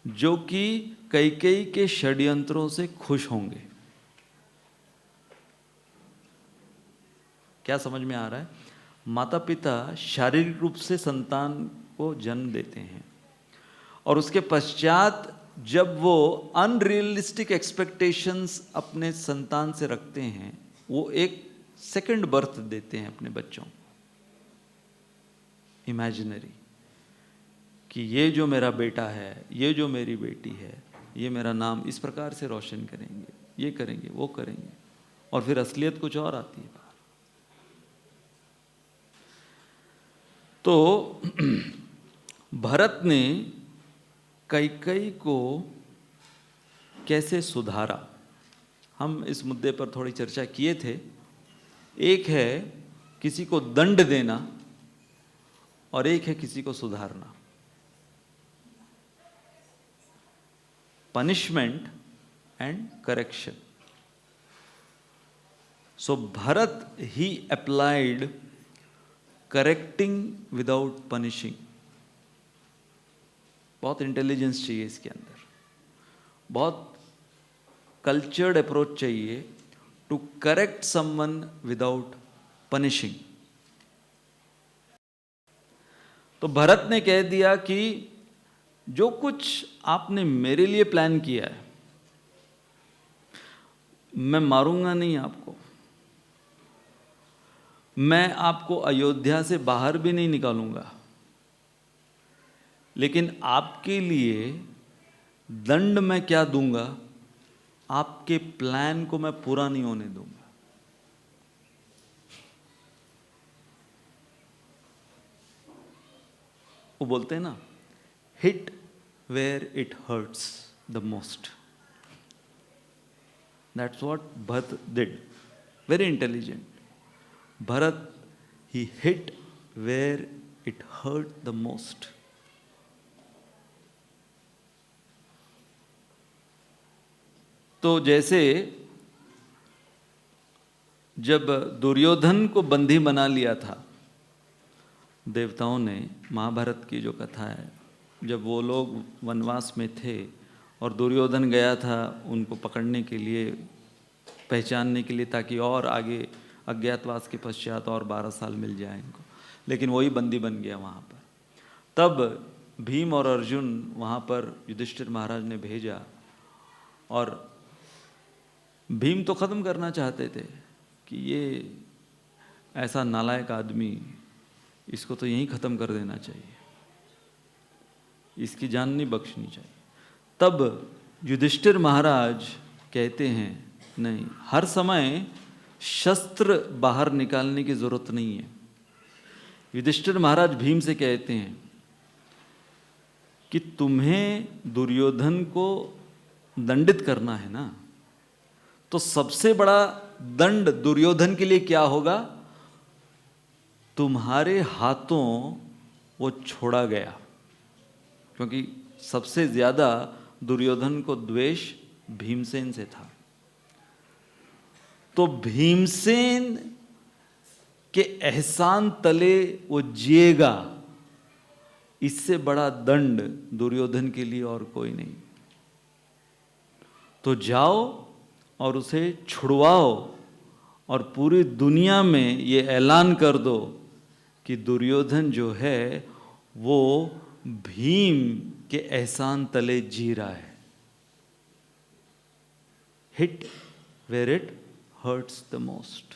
जो कि कैकेयी के षड्यंत्रों से खुश होंगे। क्या समझ में आ रहा है? माता पिता शारीरिक रूप से संतान को जन्म देते हैं और उसके पश्चात जब वो अनरियलिस्टिक एक्सपेक्टेशंस अपने संतान से रखते हैं, वो एक सेकंड बर्थ देते हैं अपने बच्चों, इमेजिनरी, कि ये जो मेरा बेटा है, ये जो मेरी बेटी है, ये मेरा नाम इस प्रकार से रोशन करेंगे, ये करेंगे, वो करेंगे, और फिर असलियत कुछ और आती है। तो भरत ने कैकेयी को कैसे सुधारा। हम इस मुद्दे पर थोड़ी चर्चा किए थे। एक है किसी को दंड देना और एक है किसी को सुधारना। Punishment and correction. So Bharat, he applied correcting without punishing. बहुत इंटेलिजेंस चाहिए इसके अंदर, बहुत कल्चर्ड अप्रोच चाहिए to correct someone without punishing. तो भरत ने कह दिया कि जो कुछ आपने मेरे लिए प्लान किया है, मैं मारूंगा नहीं आपको, मैं आपको अयोध्या से बाहर भी नहीं निकालूंगा, लेकिन आपके लिए दंड मैं क्या दूंगा, आपके प्लान को मैं पूरा नहीं होने दूंगा। वो बोलते हैं ना, hit where it hurts the most. That's what Bharat डिड। Very intelligent. Bharat, he hit where it hurt the most. तो जैसे जब दुर्योधन को बंदी बना लिया था देवताओं ने, महाभारत की जो कथा है, जब वो लोग वनवास में थे और दुर्योधन गया था उनको पकड़ने के लिए, पहचानने के लिए, ताकि और आगे अज्ञातवास के पश्चात और 12 साल मिल जाए इनको, लेकिन वही बंदी बन गया वहाँ पर। तब भीम और अर्जुन वहाँ पर युधिष्ठिर महाराज ने भेजा, और भीम तो ख़त्म करना चाहते थे कि ये ऐसा नालायक आदमी, इसको तो यहीं ख़त्म कर देना चाहिए, इसकी जान नहीं बख्शनी चाहिए। तब युधिष्ठिर महाराज कहते हैं, नहीं, हर समय शस्त्र बाहर निकालने की जरूरत नहीं है। युधिष्ठिर महाराज भीम से कहते हैं कि तुम्हें दुर्योधन को दंडित करना है ना, तो सबसे बड़ा दंड दुर्योधन के लिए क्या होगा, तुम्हारे हाथों वो छोड़ा गया, क्योंकि सबसे ज्यादा दुर्योधन को द्वेष भीमसेन से था। तो भीमसेन के एहसान तले वो जिएगा, इससे बड़ा दंड दुर्योधन के लिए और कोई नहीं। तो जाओ और उसे छुड़वाओ और पूरी दुनिया में ये ऐलान कर दो कि दुर्योधन जो है वो भीम के एहसान तले जी रहा है। Hit where it hurts the most.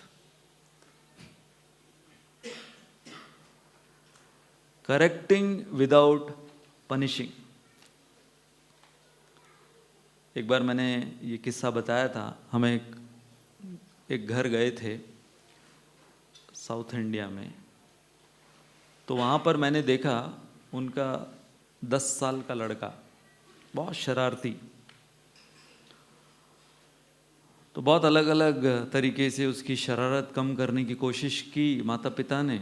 Correcting without punishing. एक बार मैंने ये किस्सा बताया था, हम एक घर गए थे साउथ इंडिया में, तो वहाँ पर मैंने देखा उनका 10 साल का लड़का बहुत शरारती, तो बहुत अलग अलग तरीके से उसकी शरारत कम करने की कोशिश की माता पिता ने,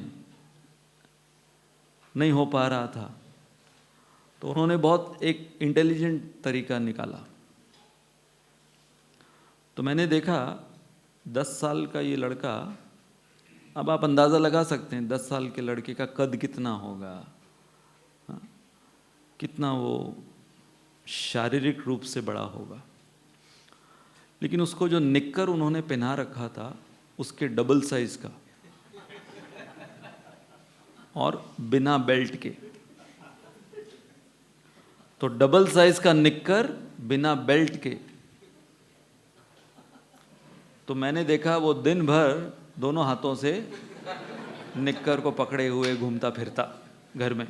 नहीं हो पा रहा था। तो उन्होंने बहुत एक इंटेलिजेंट तरीका निकाला। तो मैंने देखा 10 साल का ये लड़का, अब आप अंदाज़ा लगा सकते हैं 10 साल के लड़के का कद कितना होगा, कितना वो शारीरिक रूप से बड़ा होगा। लेकिन उसको जो निक्कर उन्होंने पहना रखा था उसके डबल साइज का, और बिना बेल्ट के। तो डबल साइज का निक्कर बिना बेल्ट के। तो मैंने देखा वो दिन भर दोनों हाथों से निक्कर को पकड़े हुए घूमता फिरता घर में।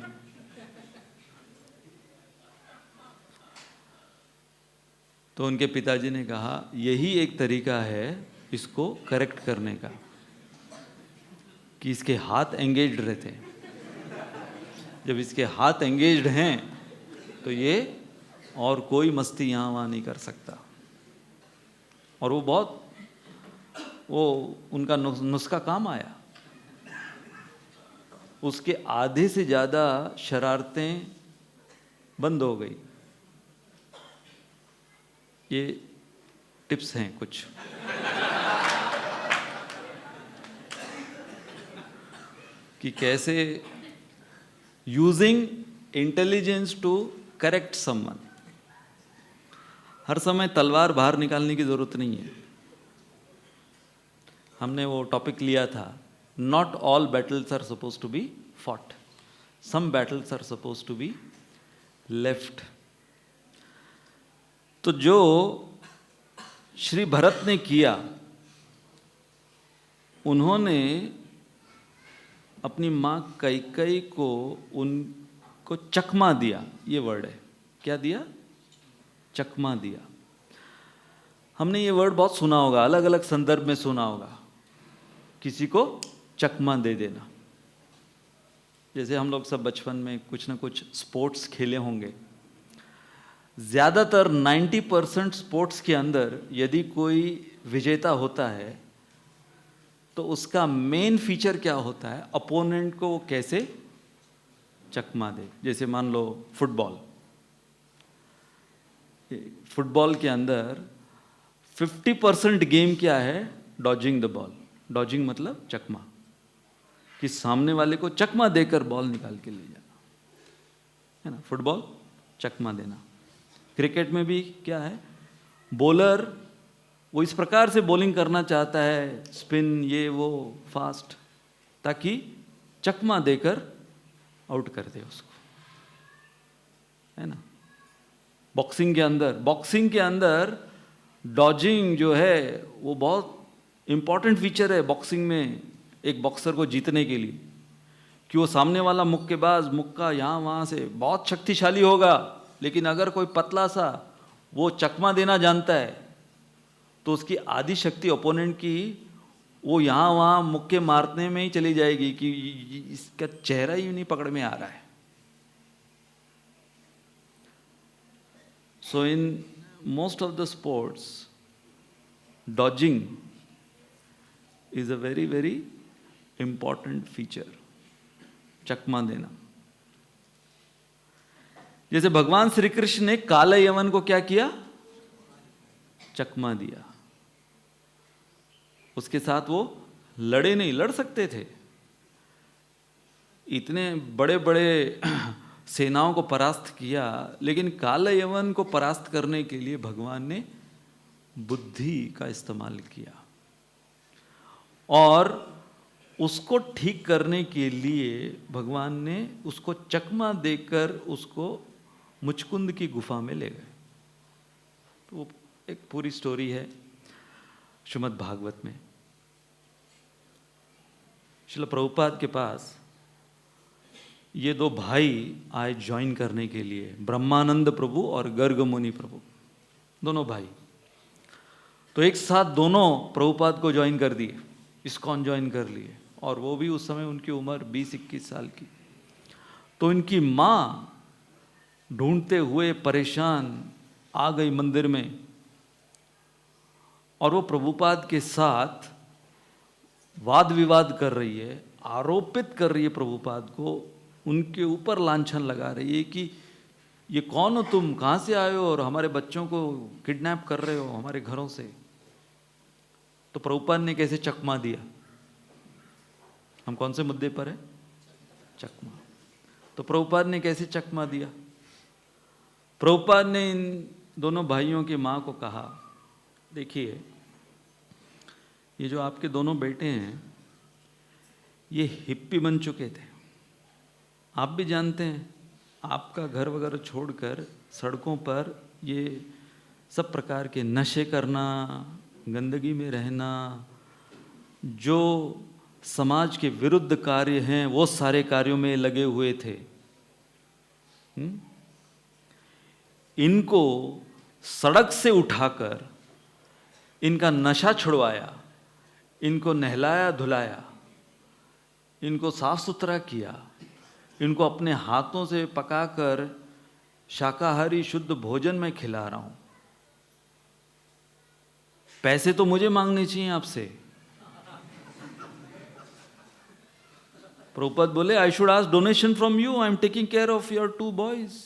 तो उनके पिताजी ने कहा यही एक तरीका है इसको करेक्ट करने का, कि इसके हाथ एंगेज्ड रहते हैं। जब इसके हाथ एंगेज्ड हैं तो ये और कोई मस्ती यहाँ वहाँ नहीं कर सकता। और वो उनका नुस्खा काम आया। उसके आधे से ज़्यादा शरारतें बंद हो गई। ये टिप्स हैं कुछ। कि कैसे using intelligence to correct someone. हर समय तलवार बाहर निकालने की जरूरत नहीं है। हमने वो टॉपिक लिया था, not all battles are suppose to be fought, some battles are suppose to be left. तो जो श्री भरत ने किया, उन्होंने अपनी मां कैकेयी को उनको चकमा दिया। ये वर्ड है, क्या दिया? चकमा दिया। हमने ये वर्ड बहुत सुना होगा, अलग अलग संदर्भ में सुना होगा, किसी को चकमा दे देना। जैसे हम लोग सब बचपन में कुछ ना कुछ स्पोर्ट्स खेले होंगे। ज़्यादातर 90% स्पोर्ट्स के अंदर यदि कोई विजेता होता है तो उसका मेन फीचर क्या होता है? अपोनेंट को वो कैसे चकमा दे। जैसे मान लो फुटबॉल के अंदर 50% गेम क्या है? Dodging the ball. डॉजिंग मतलब चकमा, कि सामने वाले को चकमा देकर बॉल निकाल के ले जाना, है ना? फुटबॉल चकमा देना। क्रिकेट में भी क्या है? बॉलर वो इस प्रकार से बॉलिंग करना चाहता है, स्पिन ये वो फास्ट, ताकि चकमा देकर आउट कर दे उसको, है ना? बॉक्सिंग के अंदर डॉजिंग जो है वो बहुत इंपॉर्टेंट फीचर है बॉक्सिंग में, एक बॉक्सर को जीतने के लिए। कि वो सामने वाला मुक्केबाज मुक्का यहाँ वहाँ से बहुत शक्तिशाली होगा, लेकिन अगर कोई पतला सा वो चकमा देना जानता है तो उसकी आधी शक्ति ओपोनेंट की वो यहाँ वहाँ मुक्के मारने में ही चली जाएगी कि इसका चेहरा ही नहीं पकड़ में आ रहा है। So in most of the sports dodging is a very very important feature, चकमा देना। जैसे भगवान श्री कृष्ण ने काले यवन को क्या किया? चकमा दिया। उसके साथ वो लड़े नहीं, लड़ सकते थे, इतने बड़े बड़े सेनाओं को परास्त किया, लेकिन काले यवन को परास्त करने के लिए भगवान ने बुद्धि का इस्तेमाल किया। और उसको ठीक करने के लिए भगवान ने उसको चकमा देकर उसको मुचकुंद की गुफा में ले गए। तो एक पूरी स्टोरी है श्रीमद् भागवत में। श्रील प्रभुपाद के पास ये दो भाई आए ज्वाइन करने के लिए, ब्रह्मानंद प्रभु और गर्ग मुनि प्रभु, दोनों भाई। तो एक साथ दोनों प्रभुपाद को ज्वाइन कर दिए, इस्कॉन ज्वाइन कर लिए। और वो भी उस समय उनकी उम्र 20-21 साल की। तो इनकी माँ ढूंढते हुए परेशान आ गई मंदिर में, और वो प्रभुपाद के साथ वाद विवाद कर रही है, आरोपित कर रही है प्रभुपाद को, उनके ऊपर लांछन लगा रही है कि ये कौन हो तुम, कहाँ से आए हो और हमारे बच्चों को किडनैप कर रहे हो हमारे घरों से। तो प्रभुपाद ने कैसे चकमा दिया? हम कौन से मुद्दे पर है? चकमा। तो प्रभुपाद ने कैसे चकमा दिया? प्रभुपाद ने इन दोनों भाइयों की माँ को कहा, देखिए ये जो आपके दोनों बेटे हैं ये हिप्पी बन चुके थे। आप भी जानते हैं, आपका घर वगैरह छोड़कर सड़कों पर ये सब प्रकार के नशे करना, गंदगी में रहना, जो समाज के विरुद्ध कार्य हैं वो सारे कार्यों में लगे हुए थे। इनको सड़क से उठाकर इनका नशा छुड़वाया, इनको नहलाया धुलाया, इनको साफ सुथरा किया, इनको अपने हाथों से पकाकर शाकाहारी शुद्ध भोजन मैं खिला रहा हूं, पैसे तो मुझे मांगने चाहिए आपसे। प्रभुपाद बोले, I should ask donation from you, I am taking care of your 2 boys.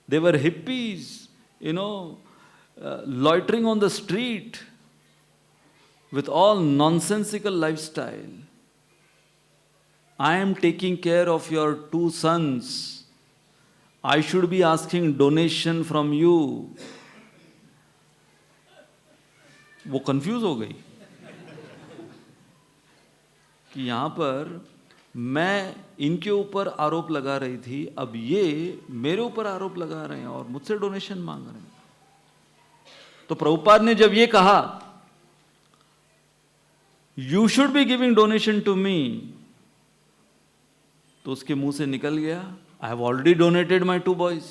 They were hippies, loitering on the street with all nonsensical lifestyle. I am taking care of your 2 sons. I should be asking donation from you. वो confuse हो गई कि यहां पर मैं इनके ऊपर आरोप लगा रही थी, अब ये मेरे ऊपर आरोप लगा रहे हैं और मुझसे डोनेशन मांग रहे हैं। तो प्रभुपाद ने जब ये कहा, you should be giving donation to me, तो उसके मुंह से निकल गया, I have already donated my 2 boys.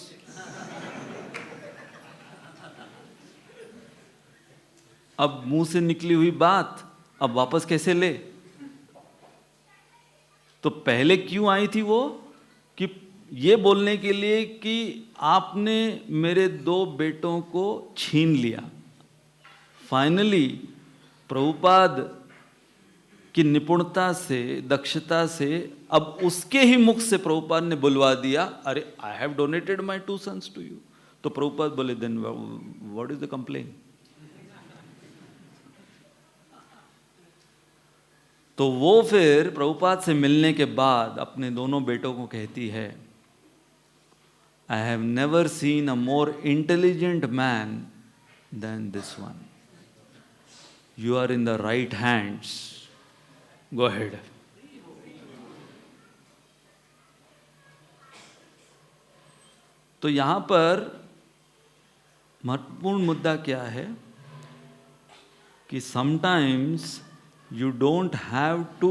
अब मुंह से निकली हुई बात अब वापस कैसे ले? तो पहले क्यों आई थी वो? कि ये बोलने के लिए कि आपने मेरे 2 बेटों को छीन लिया। फाइनली प्रभुपाद की निपुणता से, दक्षता से, अब उसके ही मुख से प्रभुपाद ने बुलवा दिया, अरे I have donated my 2 sons to you. तो प्रभुपाद बोले, then what is the complain? तो वो फिर प्रभुपाद से मिलने के बाद अपने दोनों बेटों को कहती है, I have never seen a more intelligent man than this one. You are in the right hands, go ahead. तो यहां पर महत्वपूर्ण मुद्दा क्या है कि sometimes you don't have to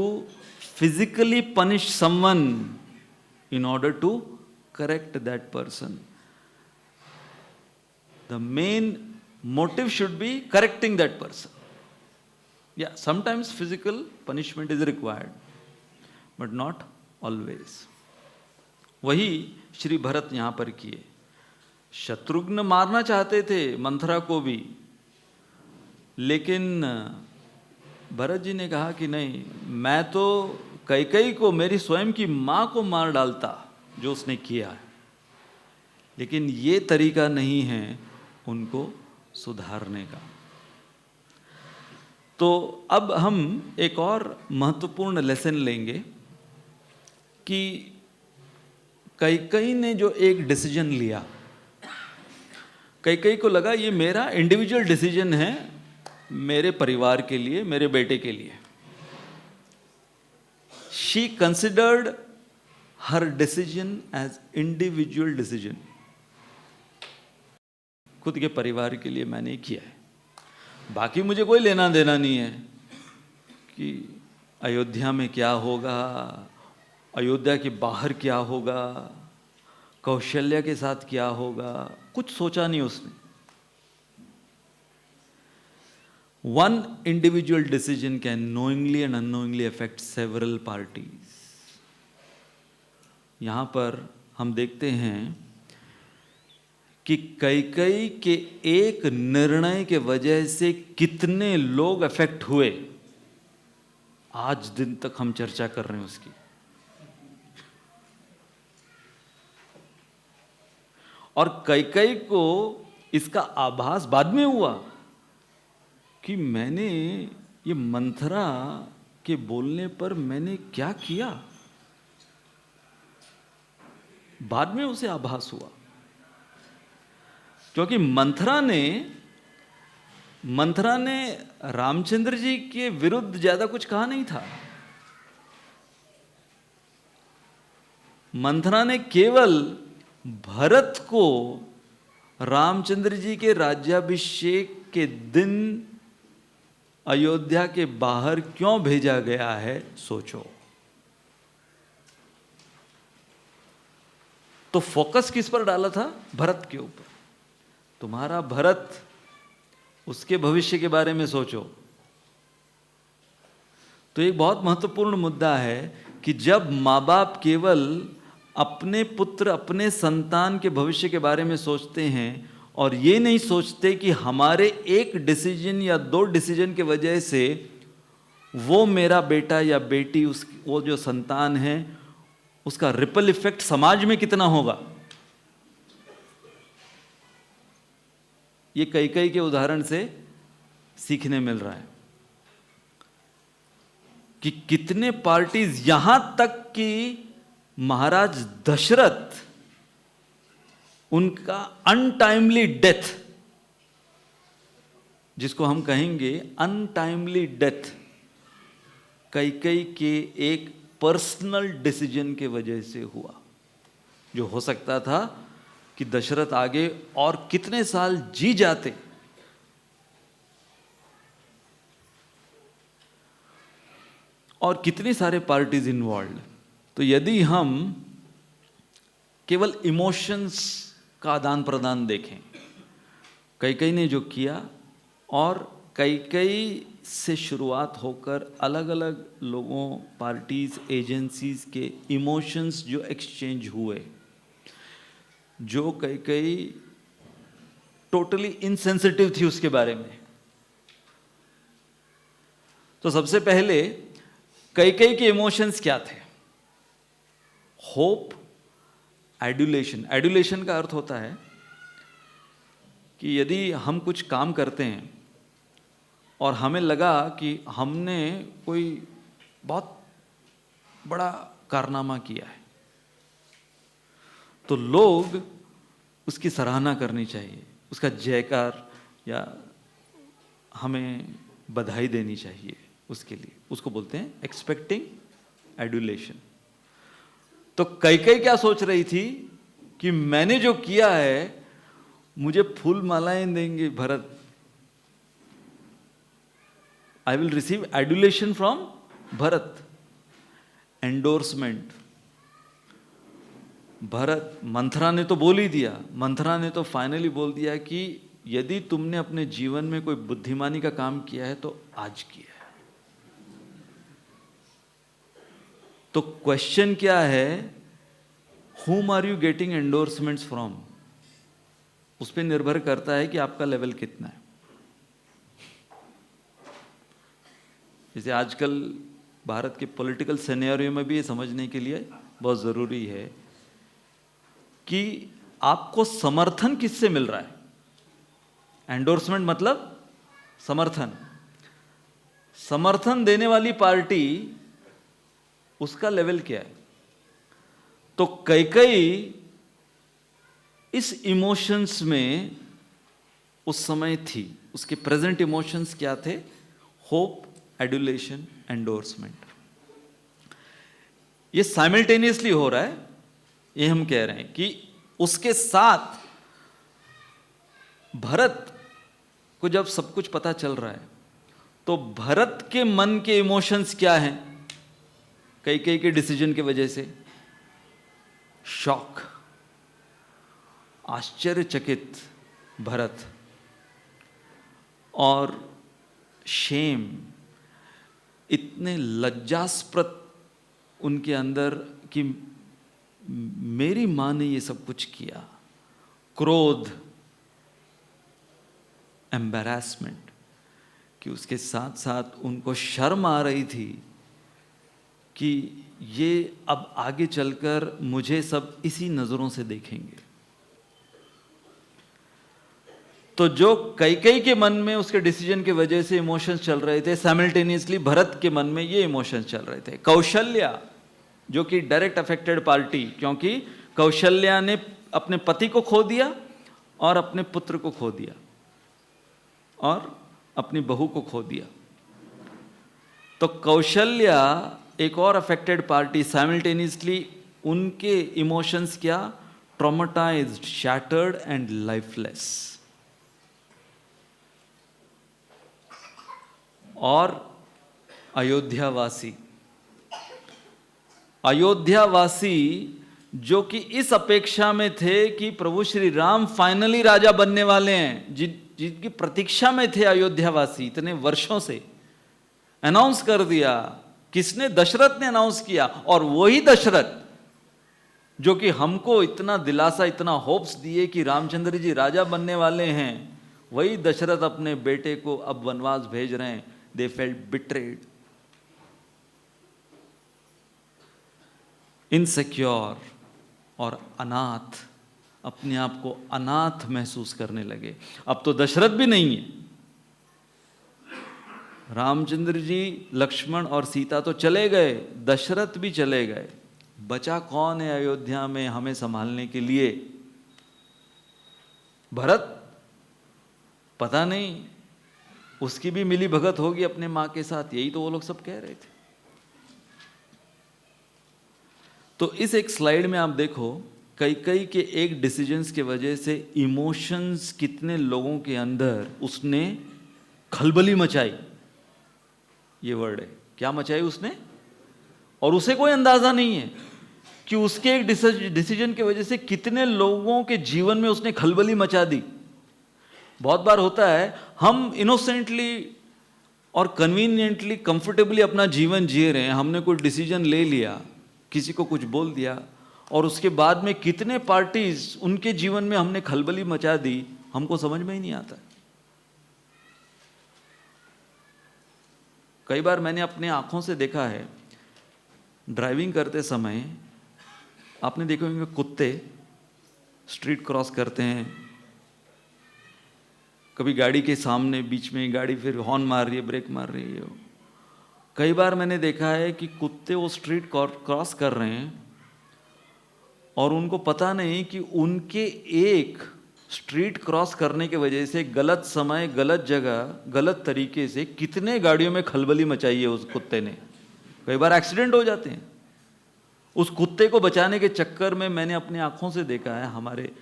physically punish someone in order to correct that person. The main motive should be correcting that person. Yeah, sometimes physical punishment is required, but not always. वही श्री भरत यहां पर किए. शत्रुघ्न मारना चाहते थे मंथरा को भी, लेकिन भरत जी ने कहा कि नहीं, मैं तो कैकेयी को, मेरी स्वयं की मां को मार डालता जो उसने किया है, लेकिन ये तरीका नहीं है उनको सुधारने का. तो अब हम एक और महत्वपूर्ण लेसन लेंगे कि कैकेयी ने जो एक डिसीजन लिया, कैकेयी को लगा ये मेरा इंडिविजुअल डिसीजन है, मेरे परिवार के लिए, मेरे बेटे के लिए. She considered her decision as individual decision. खुद के परिवार के लिए मैंने किया है, बाकी मुझे कोई लेना देना नहीं है कि अयोध्या में क्या होगा, अयोध्या के बाहर क्या होगा, कौशल्या के साथ क्या होगा, कुछ सोचा नहीं उसने. One individual decision can knowingly and unknowingly affect several parties. यहां पर हम देखते हैं कि कैकेयी के एक निर्णय के वजह से कितने लोग अफेक्ट हुए, आज दिन तक हम चर्चा कर रहे हैं उसकी. और कैकेयी को इसका आभास बाद में हुआ कि मैंने ये मंथरा के बोलने पर मैंने क्या किया. बाद में उसे आभास हुआ, क्योंकि मंथरा ने रामचंद्र जी के विरुद्ध ज्यादा कुछ कहा नहीं था. मंथरा ने केवल भरत को रामचंद्र जी के राज्याभिषेक के दिन अयोध्या के बाहर क्यों भेजा गया है सोचो. तो फोकस किस पर डाला था? भरत के ऊपर. तुम्हारा भरत, उसके भविष्य के बारे में सोचो. तो एक बहुत महत्वपूर्ण मुद्दा है कि जब माँ बाप केवल अपने पुत्र, अपने संतान के भविष्य के बारे में सोचते हैं और ये नहीं सोचते कि हमारे एक डिसीजन या 2 डिसीजन के वजह से वो मेरा बेटा या बेटी, वो जो संतान है, उसका रिपल इफेक्ट समाज में कितना होगा। ये कई के उदाहरण से सीखने मिल रहा है कि कितने पार्टीज, यहां तक कि महाराज दशरथ, उनका अनटाइमली डेथ, जिसको हम कहेंगे अनटाइमली डेथ, कई के एक पर्सनल डिसीजन के वजह से हुआ, जो हो सकता था कि दशरथ आगे और कितने साल जी जाते। और कितने सारे पार्टीज इन्वॉल्व। तो यदि हम केवल इमोशंस का आदान प्रदान देखें, कई ने जो किया, और कई से शुरुआत होकर अलग अलग लोगों, पार्टीज, एजेंसीज के इमोशंस जो एक्सचेंज हुए, जो कई टोटली इनसेंसिटिव थी उसके बारे में। तो सबसे पहले कई के इमोशंस क्या थे? Hope, adulation. एडुलेशन का अर्थ होता है कि यदि हम कुछ काम करते हैं और हमें लगा कि हमने कोई बहुत बड़ा कारनामा किया है, तो लोग उसकी सराहना करनी चाहिए, उसका जयकार या हमें बधाई देनी चाहिए उसके लिए। उसको बोलते हैं एक्सपेक्टिंग एडुलेशन। तो कई क्या सोच रही थी कि मैंने जो किया है मुझे फूल मालाएं देंगे Bharat, I will receive adulation from Bharat, endorsement. Bharat, Manthara ने तो बोल ही दिया, मंथरा ने तो फाइनली बोल दिया कि यदि तुमने अपने जीवन में कोई बुद्धिमानी का काम किया है तो आज किया है। तो क्वेश्चन क्या है? whom are you getting endorsements from? उस पर निर्भर करता है कि आपका लेवल कितना है। जैसे आजकल भारत के पॉलिटिकल सिनेरियो में भी ये समझने के लिए बहुत जरूरी है कि आपको समर्थन किससे मिल रहा है। एंडोर्समेंट मतलब समर्थन। समर्थन देने वाली पार्टी, उसका लेवल क्या है? तो कई इस इमोशंस में उस समय थी। उसके प्रेजेंट इमोशंस क्या थे? Hope, adulation, endorsement. ये साइमल्टेनियसली हो रहा है। ये हम कह रहे हैं कि उसके साथ भरत को जब सब कुछ पता चल रहा है, तो भरत के मन के इमोशंस क्या हैं? कई के डिसीजन की वजह से शॉक, आश्चर्यचकित भरत, और शेम, इतने लज्जास्पद उनके अंदर कि मेरी मां ने ये सब कुछ किया। क्रोध, एम्बैरेसमेंट, कि उसके साथ साथ उनको शर्म आ रही थी कि ये अब आगे चलकर मुझे सब इसी नजरों से देखेंगे। तो जो कई के मन में उसके डिसीजन की वजह से इमोशंस चल रहे थे, साइमल्टेनियसली भरत के मन में ये इमोशंस चल रहे थे। कौशल्या, जो कि डायरेक्ट अफेक्टेड पार्टी, क्योंकि कौशल्या ने अपने पति को खो दिया और अपने पुत्र को खो दिया और अपनी बहू को खो दिया। तो कौशल्या एक और अफेक्टेड पार्टी, साइमल्टेनियसली उनके इमोशंस क्या? Traumatised, shattered and lifeless. और अयोध्यावासी, अयोध्यावासी जो कि इस अपेक्षा में थे कि प्रभु श्री राम फाइनली राजा बनने वाले हैं, जिनकी प्रतीक्षा में थे अयोध्यावासी इतने वर्षों से। अनाउंस कर दिया, किसने? दशरथ ने अनाउंस किया। और वही दशरथ जो कि हमको इतना दिलासा, इतना होप्स दिए कि रामचंद्र जी राजा बनने वाले हैं, वही दशरथ अपने बेटे को अब वनवास भेज रहे हैं। दे फेल्ट बिट्रेड, इनसिक्योर और अनाथ, अपने आप को अनाथ महसूस करने लगे। अब तो दशरथ भी नहीं है, रामचंद्र जी, लक्ष्मण और सीता तो चले गए, दशरथ भी चले गए। बचा कौन है अयोध्या में हमें संभालने के लिए? भरत? पता नहीं, उसकी भी मिली भगत होगी अपने मां के साथ, यही तो वो लोग सब कह रहे थे। तो इस एक स्लाइड में आप देखो, कई के एक डिसीजंस के वजह से इमोशंस कितने लोगों के अंदर उसने खलबली मचाई। ये वर्ड है, क्या मचाई उसने, और उसे कोई अंदाजा नहीं है कि उसके एक डिसीजन की वजह से कितने लोगों के जीवन में उसने खलबली मचा दी। बहुत बार होता है, हम इनोसेंटली और कन्वीनियंटली, कंफर्टेबली अपना जीवन जिए रहे हैं, हमने कोई डिसीजन ले लिया, किसी को कुछ बोल दिया, और उसके बाद में कितने पार्टीज उनके जीवन में हमने खलबली मचा दी, हमको समझ में ही नहीं आता। कई बार मैंने अपने आंखों से देखा है, ड्राइविंग करते समय आपने देखे होंगे कुत्ते स्ट्रीट क्रॉस करते हैं, कभी गाड़ी के सामने बीच में गाड़ी फिर हॉर्न मार रही है, ब्रेक मार रही है। कई बार मैंने देखा है कि कुत्ते वो स्ट्रीट क्रॉस कर रहे हैं और उनको पता नहीं कि उनके एक स्ट्रीट क्रॉस करने की वजह से गलत समय, गलत जगह, गलत तरीके से कितने गाड़ियों में खलबली मचाई है उस कुत्ते ने। कई बार एक्सीडेंट हो जाते हैं। उस कुत्ते को बचाने के चक्कर में मैंने अपनी आंखों से देखा है, हमारे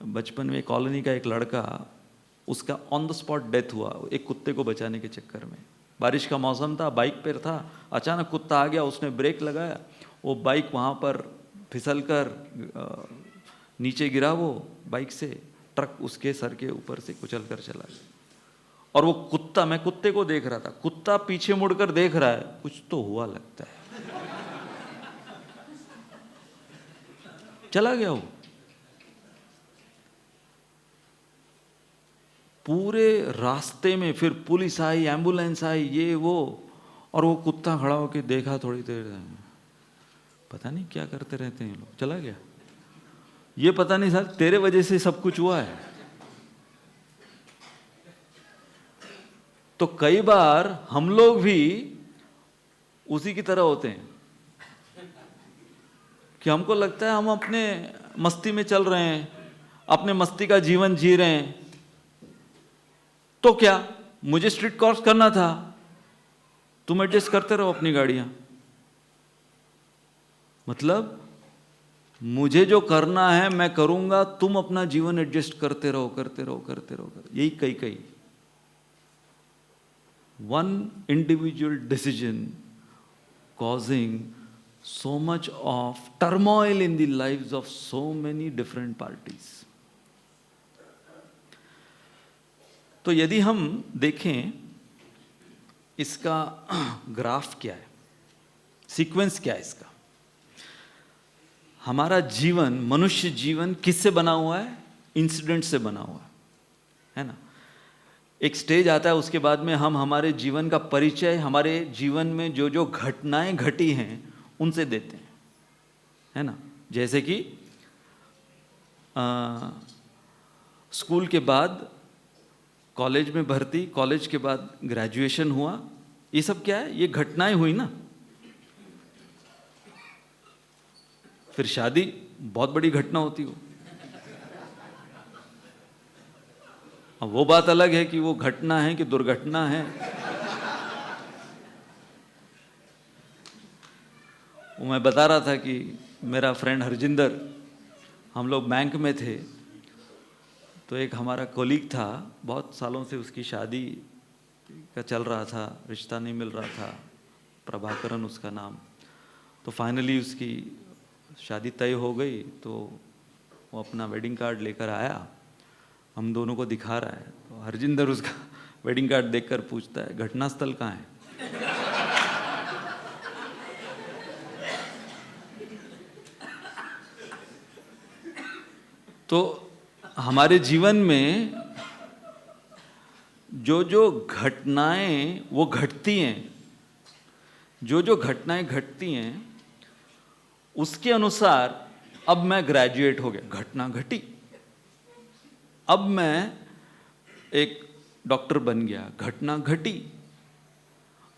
बचपन में कॉलोनी का एक लड़का, उसका ऑन द स्पॉट डेथ हुआ एक कुत्ते को बचाने के चक्कर में। बारिश का मौसम था, बाइक पर था, अचानक कुत्ता आ गया, उसने ब्रेक लगाया, वो बाइक वहाँ पर फिसल कर नीचे गिरा, वो बाइक से, ट्रक उसके सर के ऊपर से कुचल कर चला गया। और वो कुत्ता, मैं कुत्ते को देख रहा था, कुत्ता पीछे मुड़कर देख रहा है, कुछ तो हुआ लगता है, चला गया वो। पूरे रास्ते में फिर पुलिस आई, एम्बुलेंस आई, ये वो, और वो कुत्ता खड़ा होकर देखा थोड़ी देर, पता नहीं क्या करते रहते हैं लोग, चला गया। ये पता नहीं सर, तेरे वजह से सब कुछ हुआ है। तो कई बार हम लोग भी उसी की तरह होते हैं कि हमको लगता है हम अपने मस्ती में चल रहे हैं, अपने मस्ती का जीवन जी रहे हैं, तो क्या, मुझे स्ट्रीट क्रॉस करना था, तुम एडजस्ट करते रहो अपनी गाड़ियां। मतलब मुझे जो करना है मैं करूंगा, तुम अपना जीवन एडजस्ट करते रहो, करते रहो, करते रहो। यही कई one individual decision causing so much of turmoil in the lives of so many different parties. तो यदि हम देखें इसका ग्राफ क्या है, सीक्वेंस क्या है इसका, हमारा जीवन, मनुष्य जीवन किससे बना हुआ है? इंसिडेंट से बना हुआ है ना। एक स्टेज आता है, उसके बाद में हम हमारे जीवन का परिचय, हमारे जीवन में जो जो घटनाएं घटी हैं उनसे देते हैं, है ना। जैसे कि स्कूल के बाद कॉलेज में भर्ती, कॉलेज के बाद ग्रेजुएशन हुआ, ये सब क्या है? ये घटनाएं हुई ना। फिर शादी, बहुत बड़ी घटना होती हो। अब वो बात अलग है कि वो घटना है कि दुर्घटना है। वो मैं बता रहा था कि मेरा फ्रेंड हरजिंदर, हम लोग बैंक में थे, तो एक हमारा कोलीग था, बहुत सालों से उसकी शादी का चल रहा था, रिश्ता नहीं मिल रहा था, प्रभाकरन उसका नाम। तो फाइनली उसकी शादी तय हो गई, तो वो अपना वेडिंग कार्ड लेकर आया, हम दोनों को दिखा रहा है। तो हरजिंदर उसका वेडिंग कार्ड देखकर पूछता है, घटनास्थल कहाँ है? तो हमारे जीवन में जो जो घटनाएं वो घटती हैं, जो जो घटनाएं घटती हैं उसके अनुसार अब मैं ग्रेजुएट हो गया, घटना घटी। अब मैं एक डॉक्टर बन गया, घटना घटी।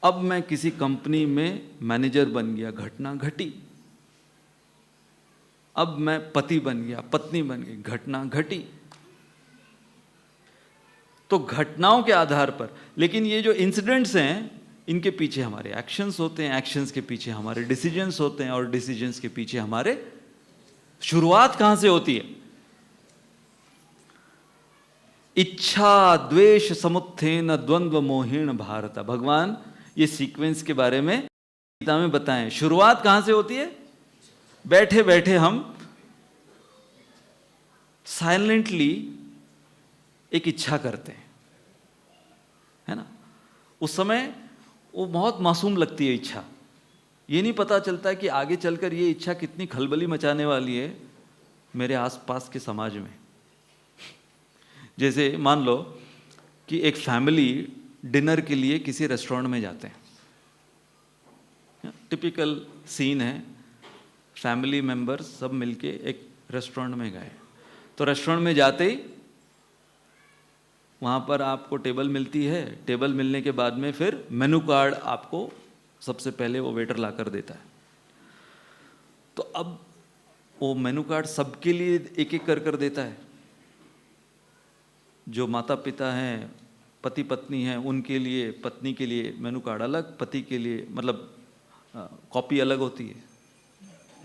अब मैं किसी कंपनी में मैनेजर बन गया, घटना घटी। अब मैं पति बन गया, पत्नी बन गई, घटना घटी। तो घटनाओं के आधार पर, लेकिन ये जो इंसिडेंट्स हैं इनके पीछे हमारे एक्शंस होते हैं, एक्शंस के पीछे हमारे डिसीजंस होते हैं, और डिसीजंस के पीछे हमारे शुरुआत कहां से होती है? इच्छा द्वेष समुत्थेन द्वंद्व मोहेन भारत। भगवान ये सीक्वेंस के बारे में गीता में बताएं। शुरुआत कहां से होती है? बैठे बैठे हम साइलेंटली एक इच्छा करते हैं, है ना। उस समय वो बहुत मासूम लगती है इच्छा। ये नहीं पता चलता है कि आगे चलकर ये इच्छा कितनी खलबली मचाने वाली है मेरे आसपास के समाज में। जैसे मान लो कि एक फैमिली डिनर के लिए किसी रेस्टोरेंट में जाते हैं। टिपिकल सीन है, फैमिली मेंबर्स सब मिलके एक रेस्टोरेंट में गए। तो रेस्टोरेंट में जाते ही वहाँ पर आपको टेबल मिलती है। टेबल मिलने के बाद में फिर मेनू कार्ड आपको सबसे पहले वो वेटर ला कर देता है। तो अब वो मेनू कार्ड सबके लिए एक एक कर देता है। जो माता पिता हैं, पति पत्नी हैं, उनके लिए, पत्नी के लिए मेनू कार्ड अलग, पति के लिए मतलब कॉपी अलग होती है।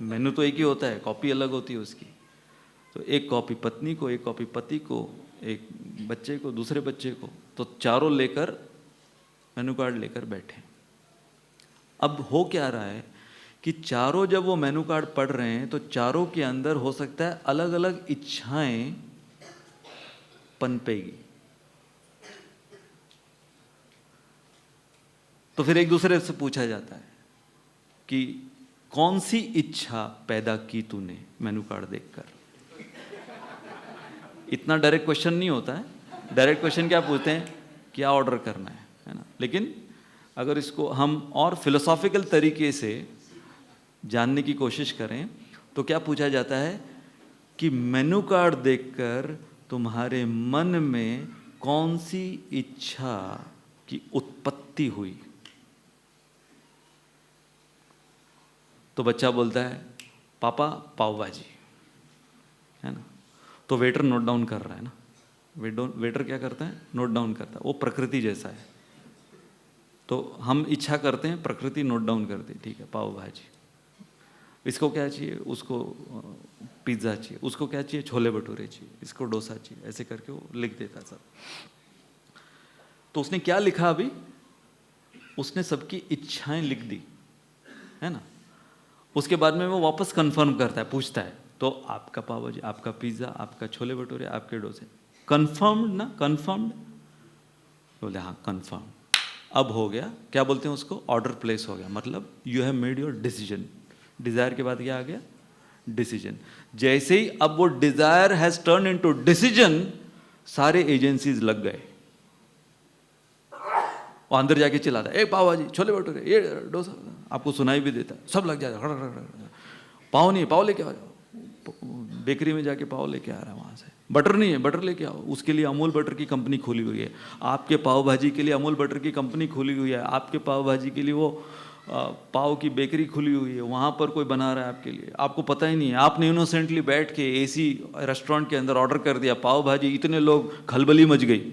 मेनू तो एक ही होता है, कॉपी अलग होती है उसकी। तो एक कॉपी पत्नी को, एक कॉपी पति को, एक बच्चे को, दूसरे बच्चे को। तो चारों लेकर मेनू कार्ड लेकर बैठे। अब हो क्या रहा है कि चारों जब वो मेनू कार्ड पढ़ रहे हैं तो चारों के अंदर हो सकता है अलग अलग इच्छाएं पनपेगी। तो फिर एक दूसरे से पूछा जाता है कि कौन सी इच्छा पैदा की तूने मेनू कार्ड देखकर। इतना डायरेक्ट क्वेश्चन नहीं होता है। डायरेक्ट क्वेश्चन क्या पूछते हैं? क्या ऑर्डर करना है ना। लेकिन अगर इसको हम और फिलोसॉफिकल तरीके से जानने की कोशिश करें तो क्या पूछा जाता है कि मेनू कार्ड देखकर तुम्हारे मन में कौन सी इच्छा की उत्पत्ति हुई। तो बच्चा बोलता है पापा पाव भाजी, है ना। तो वेटर नोट डाउन कर रहा है ना। वेटर क्या करता है? नोट डाउन करता है। वो प्रकृति जैसा है। तो हम इच्छा करते हैं, प्रकृति नोट डाउन करती है, ठीक है पाव भाजी। इसको क्या चाहिए? उसको पिज्ज़ा चाहिए। उसको क्या चाहिए? छोले भटूरे चाहिए। इसको डोसा चाहिए। ऐसे करके वो लिख देता सब। तो उसने क्या लिखा अभी? उसने सबकी इच्छाएं लिख दी, है ना। उसके बाद में वो वापस कंफर्म करता है, पूछता है तो आपका पाव भाजी, आपका पिज्ज़ा, आपका छोले भटूरे, आपके डोसे, कंफर्म्ड ना? कंफर्म्ड? बोले हाँ कंफर्म। अब हो गया, क्या बोलते हैं उसको? ऑर्डर प्लेस हो गया। मतलब you have made your decision. Desire के बाद क्या आ गया? डिसीजन। जैसे ही अब वो desire has turn into decision, सारे एजेंसीज लग गए। वो अंदर जाके चिल्लाता है, ए पाव भाजी, छोले भटूरे, ये डोसा, आपको सुनाई भी देता है, सब लग जाता। पाव नहीं है, पाव लेके आ जाओ। बेकरी में जाके पाव लेके आ रहा है वहाँ से। बटर नहीं है, बटर लेके आओ। उसके लिए अमूल बटर की कंपनी खोली हुई है। आपके पाव भाजी के लिए अमूल बटर की कंपनी खोली हुई है। आपके पाव भाजी के लिए वो पाव की बेकरी खुली हुई है, वहाँ पर कोई बना रहा है आपके लिए, आपको पता ही नहीं है। आपने इनोसेंटली बैठ के एसी रेस्टोरेंट के अंदर ऑर्डर कर दिया पाव भाजी, इतने लोग, खलबली मच गई,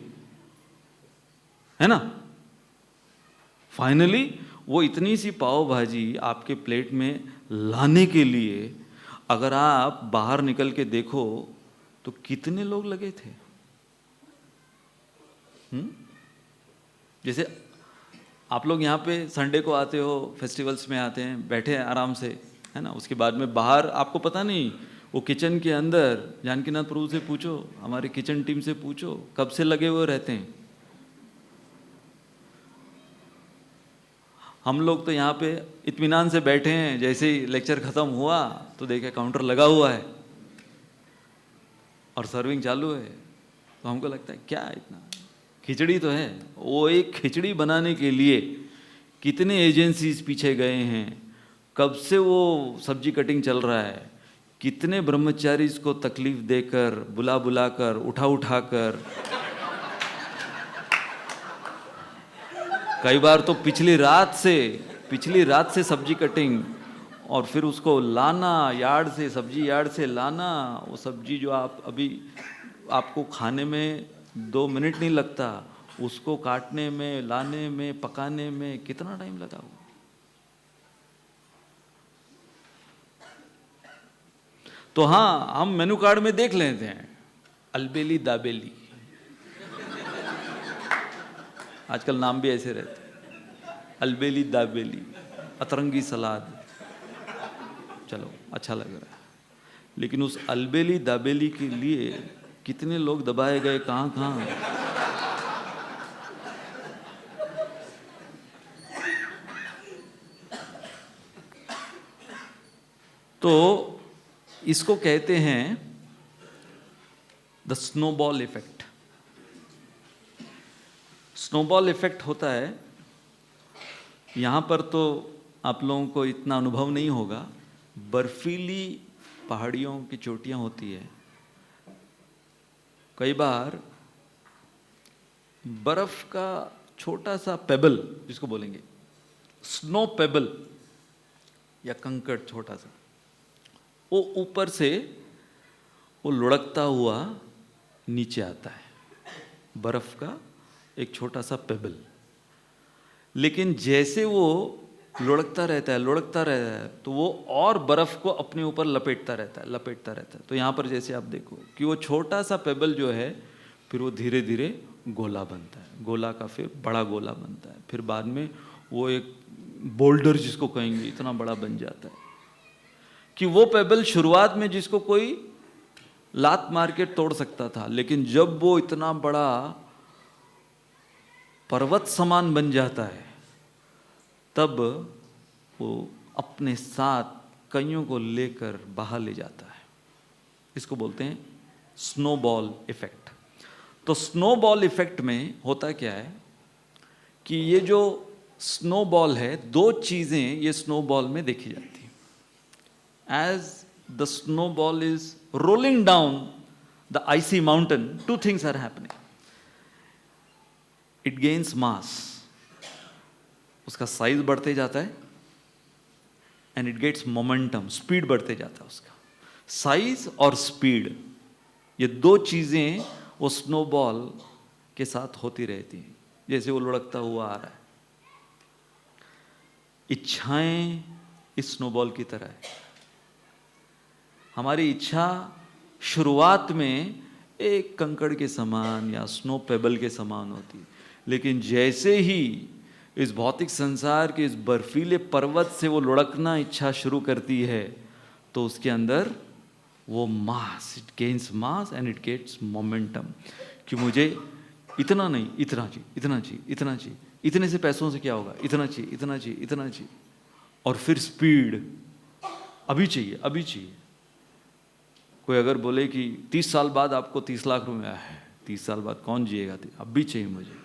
है ना। फाइनली वो इतनी सी पाव भाजी आपके प्लेट में लाने के लिए अगर आप बाहर निकल के देखो तो कितने लोग लगे थे। जैसे आप लोग यहाँ पे संडे को आते हो, फेस्टिवल्स में आते हैं, बैठे हैं आराम से, है ना। उसके बाद में बाहर आपको पता नहीं, वो किचन के अंदर जानकीनाथ प्रभु से पूछो, हमारी किचन टीम से पूछो, कब से लगे हुए रहते हैं। हम लोग तो यहाँ पे इत्मीनान से बैठे हैं, जैसे ही लेक्चर खत्म हुआ तो देखे काउंटर लगा हुआ है और सर्विंग चालू है, तो हमको लगता है क्या इतना, खिचड़ी तो है। वो एक खिचड़ी बनाने के लिए कितने एजेंसीज पीछे गए हैं, कब से वो सब्जी कटिंग चल रहा है, कितने ब्रह्मचारी इसको तकलीफ देकर, बुला बुला कर, उठा उठा कर, कई बार तो पिछली रात से सब्जी कटिंग, और फिर उसको लाना यार्ड से, सब्जी यार्ड से लाना। वो सब्जी जो आप अभी आपको खाने में 2 मिनट नहीं लगता, उसको काटने में, लाने में, पकाने में कितना टाइम लगा हुआ। तो हाँ, हम मेनू कार्ड में देख लेते हैं अलबेली दाबेली, आजकल नाम भी ऐसे रहते हैं, अलबेली दाबेली, अतरंगी सलाद, चलो अच्छा लग रहा है। लेकिन उस अलबेली दाबेली के लिए कितने लोग दबाए गए, कहाँ कहाँ। तो इसको कहते हैं the snowball effect. Snowball effect होता है, यहां पर तो आप लोगों को इतना अनुभव नहीं होगा, बर्फीली पहाड़ियों की चोटियां होती है, कई बार बर्फ का छोटा सा पेबल जिसको बोलेंगे स्नो पेबल या कंकड़ छोटा सा, वो ऊपर से वो लुढ़कता हुआ नीचे आता है, बर्फ का एक छोटा सा पेबल। लेकिन जैसे वो लुढ़कता रहता है तो वो और बर्फ को अपने ऊपर लपेटता रहता है। तो यहाँ पर जैसे आप देखो कि वो छोटा सा पेबल जो है, फिर वो धीरे धीरे गोला बनता है, गोला का फिर बड़ा गोला बनता है, फिर बाद में वो एक बोल्डर जिसको कहेंगे इतना बड़ा बन जाता है कि वो पेबल शुरुआत में जिसको कोई लात मार के तोड़ सकता था, लेकिन जब वो इतना बड़ा पर्वत समान बन जाता है तब वो अपने साथ कईयों को लेकर बाहर ले जाता है। इसको बोलते हैं स्नोबॉल इफेक्ट। तो स्नोबॉल इफेक्ट में होता क्या है कि ये जो स्नोबॉल है, 2 चीजें ये स्नोबॉल में देखी जाती हैं। As the snowball is rolling down the icy mountain, 2 things are happening. It gains mass, उसका साइज बढ़ते जाता है, and it gets momentum, speed बढ़ते जाता है उसका। साइज और स्पीड, ये 2 चीजें वो स्नोबॉल के साथ होती रहती हैं। जैसे वो लुढ़कता हुआ आ रहा है, इच्छाएं इस स्नोबॉल की तरह है। हमारी इच्छा शुरुआत में एक कंकड़ के समान या स्नो पेबल के समान होती है, लेकिन जैसे ही इस भौतिक संसार के इस बर्फीले पर्वत से वो लुढ़कना इच्छा शुरू करती है, तो उसके अंदर वो mass, it gains mass and it gets momentum, कि मुझे इतना नहीं, इतना चाहिए, इतना चाहिए, इतना चाहिए, इतने से पैसों से क्या होगा, इतना चाहिए, इतना चाहिए, इतना चाहिए, और फिर स्पीड, अभी चाहिए, अभी चाहिए। कोई अगर बोले कि 30 साल बाद आपको 30 लाख रुपए आया है, 30 साल बाद कौन जिएगा, अब भी चाहिए मुझे।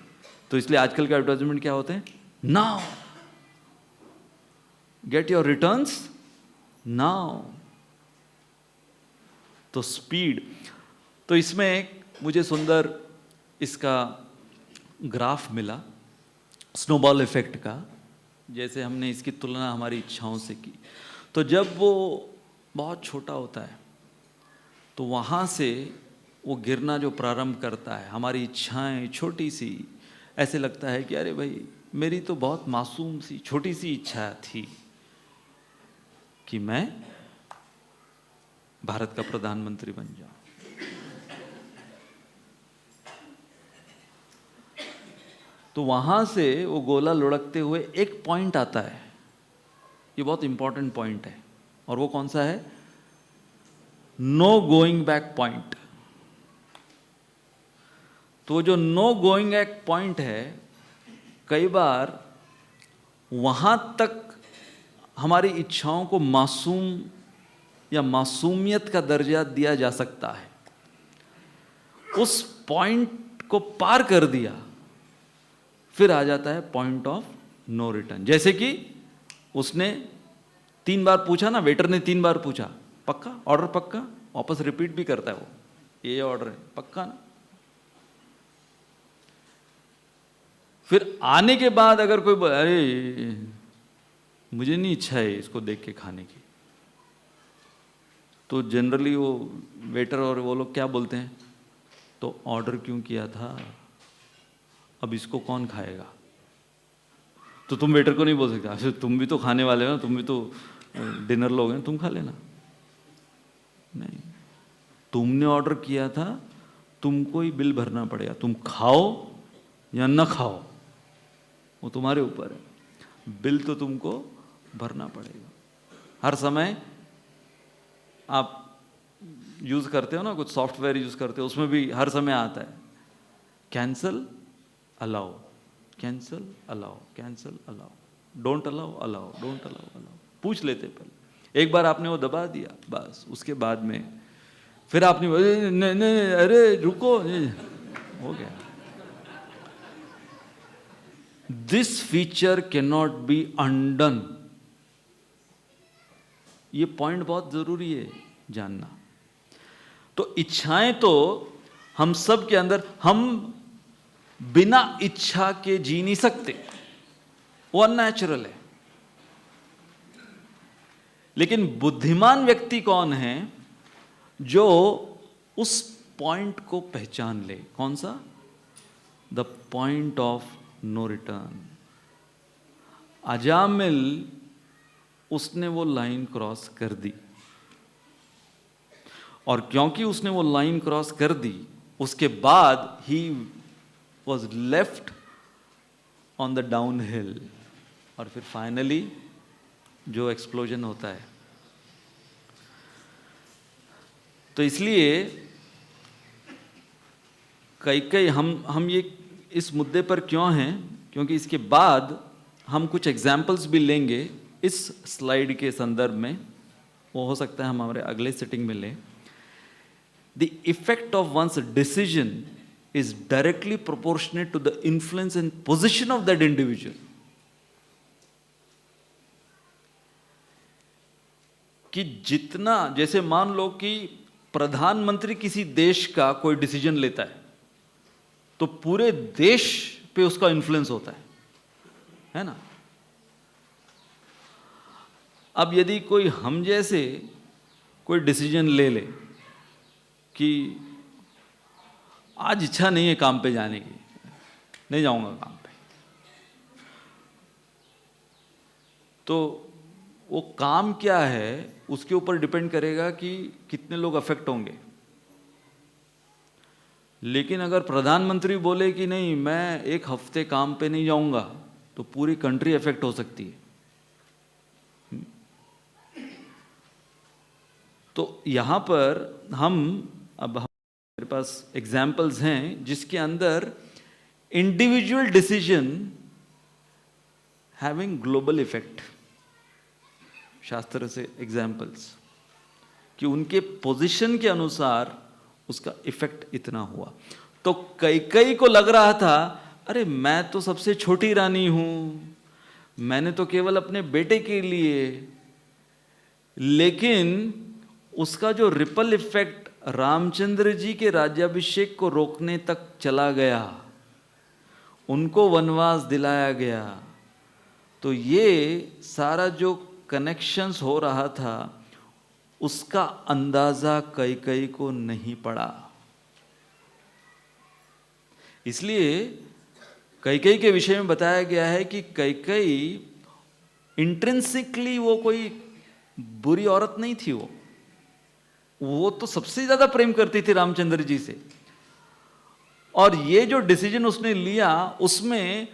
तो इसलिए आजकल के एडवर्टाइजमेंट क्या होते हैं, now get your returns now. तो स्पीड, तो इसमें मुझे सुंदर इसका ग्राफ मिला स्नोबॉल इफेक्ट का, जैसे हमने इसकी तुलना हमारी इच्छाओं से की। तो जब वो बहुत छोटा होता है तो वहाँ से वो गिरना जो प्रारंभ करता है, हमारी इच्छाएं छोटी सी, ऐसे लगता है कि अरे भाई मेरी तो बहुत मासूम सी छोटी सी इच्छा थी कि मैं भारत का प्रधानमंत्री बन जाऊं। तो वहां से वो गोला लुढ़कते हुए एक पॉइंट आता है, ये बहुत इंपॉर्टेंट पॉइंट है, और वो कौन सा है, नो गोइंग बैक पॉइंट। तो जो नो गोइंग बैक पॉइंट है, कई बार वहां तक हमारी इच्छाओं को मासूम या मासूमियत का दर्जा दिया जा सकता है, उस पॉइंट को पार कर दिया, फिर आ जाता है पॉइंट ऑफ नो रिटर्न। जैसे कि उसने 3 बार पूछा ना, वेटर ने 3 बार पूछा, पक्का ऑर्डर पक्का, वापस रिपीट भी करता है वो, ये ऑर्डर है पक्का ना। फिर आने के बाद अगर कोई अरे मुझे नहीं इच्छा है इसको देख के खाने की, तो जनरली वो वेटर और वो लोग क्या बोलते हैं, तो ऑर्डर क्यों किया था, अब इसको कौन खाएगा। तो तुम वेटर को नहीं बोल सकते, अच्छा तुम भी तो खाने वाले हो ना, तुम भी तो डिनर लोग हैं, तुम खा लेना। नहीं, तुमने ऑर्डर किया था, तुमको ही बिल भरना पड़ेगा, तुम खाओ या न खाओ वो तुम्हारे ऊपर है, बिल तो तुमको भरना पड़ेगा। हर समय आप यूज करते हो ना, कुछ सॉफ्टवेयर यूज करते हो, उसमें भी हर समय आता है cancel allow, cancel allow, cancel allow, don't allow allow, don't allow allow, पूछ लेते पहले। एक बार आपने वो दबा दिया, बस उसके बाद में फिर आपने नहीं नहीं अरे रुको, हो गया। This feature can not be undone. ये पॉइंट बहुत जरूरी है जानना। तो इच्छाएं तो हम सब के अंदर, हम बिना इच्छा के जी नहीं सकते, वो अननेचुरल है। लेकिन बुद्धिमान व्यक्ति कौन है, जो उस पॉइंट को पहचान ले। कौन सा? The point of no return. Ajamil उसने वो लाइन क्रॉस कर दी, और क्योंकि उसने वो लाइन क्रॉस कर दी, उसके बाद he was left on the down hill, और फिर फाइनली जो एक्सप्लोजन होता है। तो इसलिए कई हम ये इस मुद्दे पर क्यों हैं, क्योंकि इसके बाद हम कुछ एग्जाम्पल्स भी लेंगे इस स्लाइड के संदर्भ में, वो हो सकता है हम हमारे अगले सिटिंग में लें। The effect of one's decision is directly proportionate to the influence and position of that individual. कि जितना, जैसे मान लो कि प्रधानमंत्री किसी देश का कोई डिसीजन लेता है, तो पूरे देश पे उसका इन्फ्लुएंस होता है ना। अब यदि कोई हम जैसे कोई डिसीजन ले ले कि आज इच्छा नहीं है काम पे जाने की, नहीं जाऊंगा काम पे, तो वो काम क्या है उसके ऊपर डिपेंड करेगा कि कितने लोग अफेक्ट होंगे। लेकिन अगर प्रधानमंत्री बोले कि नहीं मैं 1 हफ्ते काम पे नहीं जाऊंगा, तो पूरी कंट्री अफेक्ट हो सकती है। तो यहां पर अब हमारे पास एग्जाम्पल्स हैं जिसके अंदर individual decision having global effect, शास्त्र से एग्जाम्पल्स, कि उनके पोजीशन के अनुसार उसका इफेक्ट इतना हुआ। तो कई को लग रहा था अरे मैं तो सबसे छोटी रानी हूं, मैंने तो केवल अपने बेटे के लिए, लेकिन उसका जो रिपल इफेक्ट रामचंद्र जी के राज्याभिषेक को रोकने तक चला गया, उनको वनवास दिलाया गया। तो ये सारा जो कनेक्शंस हो रहा था उसका अंदाजा कई को नहीं पड़ा। इसलिए कई के विषय में बताया गया है कि कई इंट्रिंसिकली वो कोई बुरी औरत नहीं थी, वो तो सबसे ज्यादा प्रेम करती थी रामचंद्र जी से। और ये जो डिसीजन उसने लिया उसमें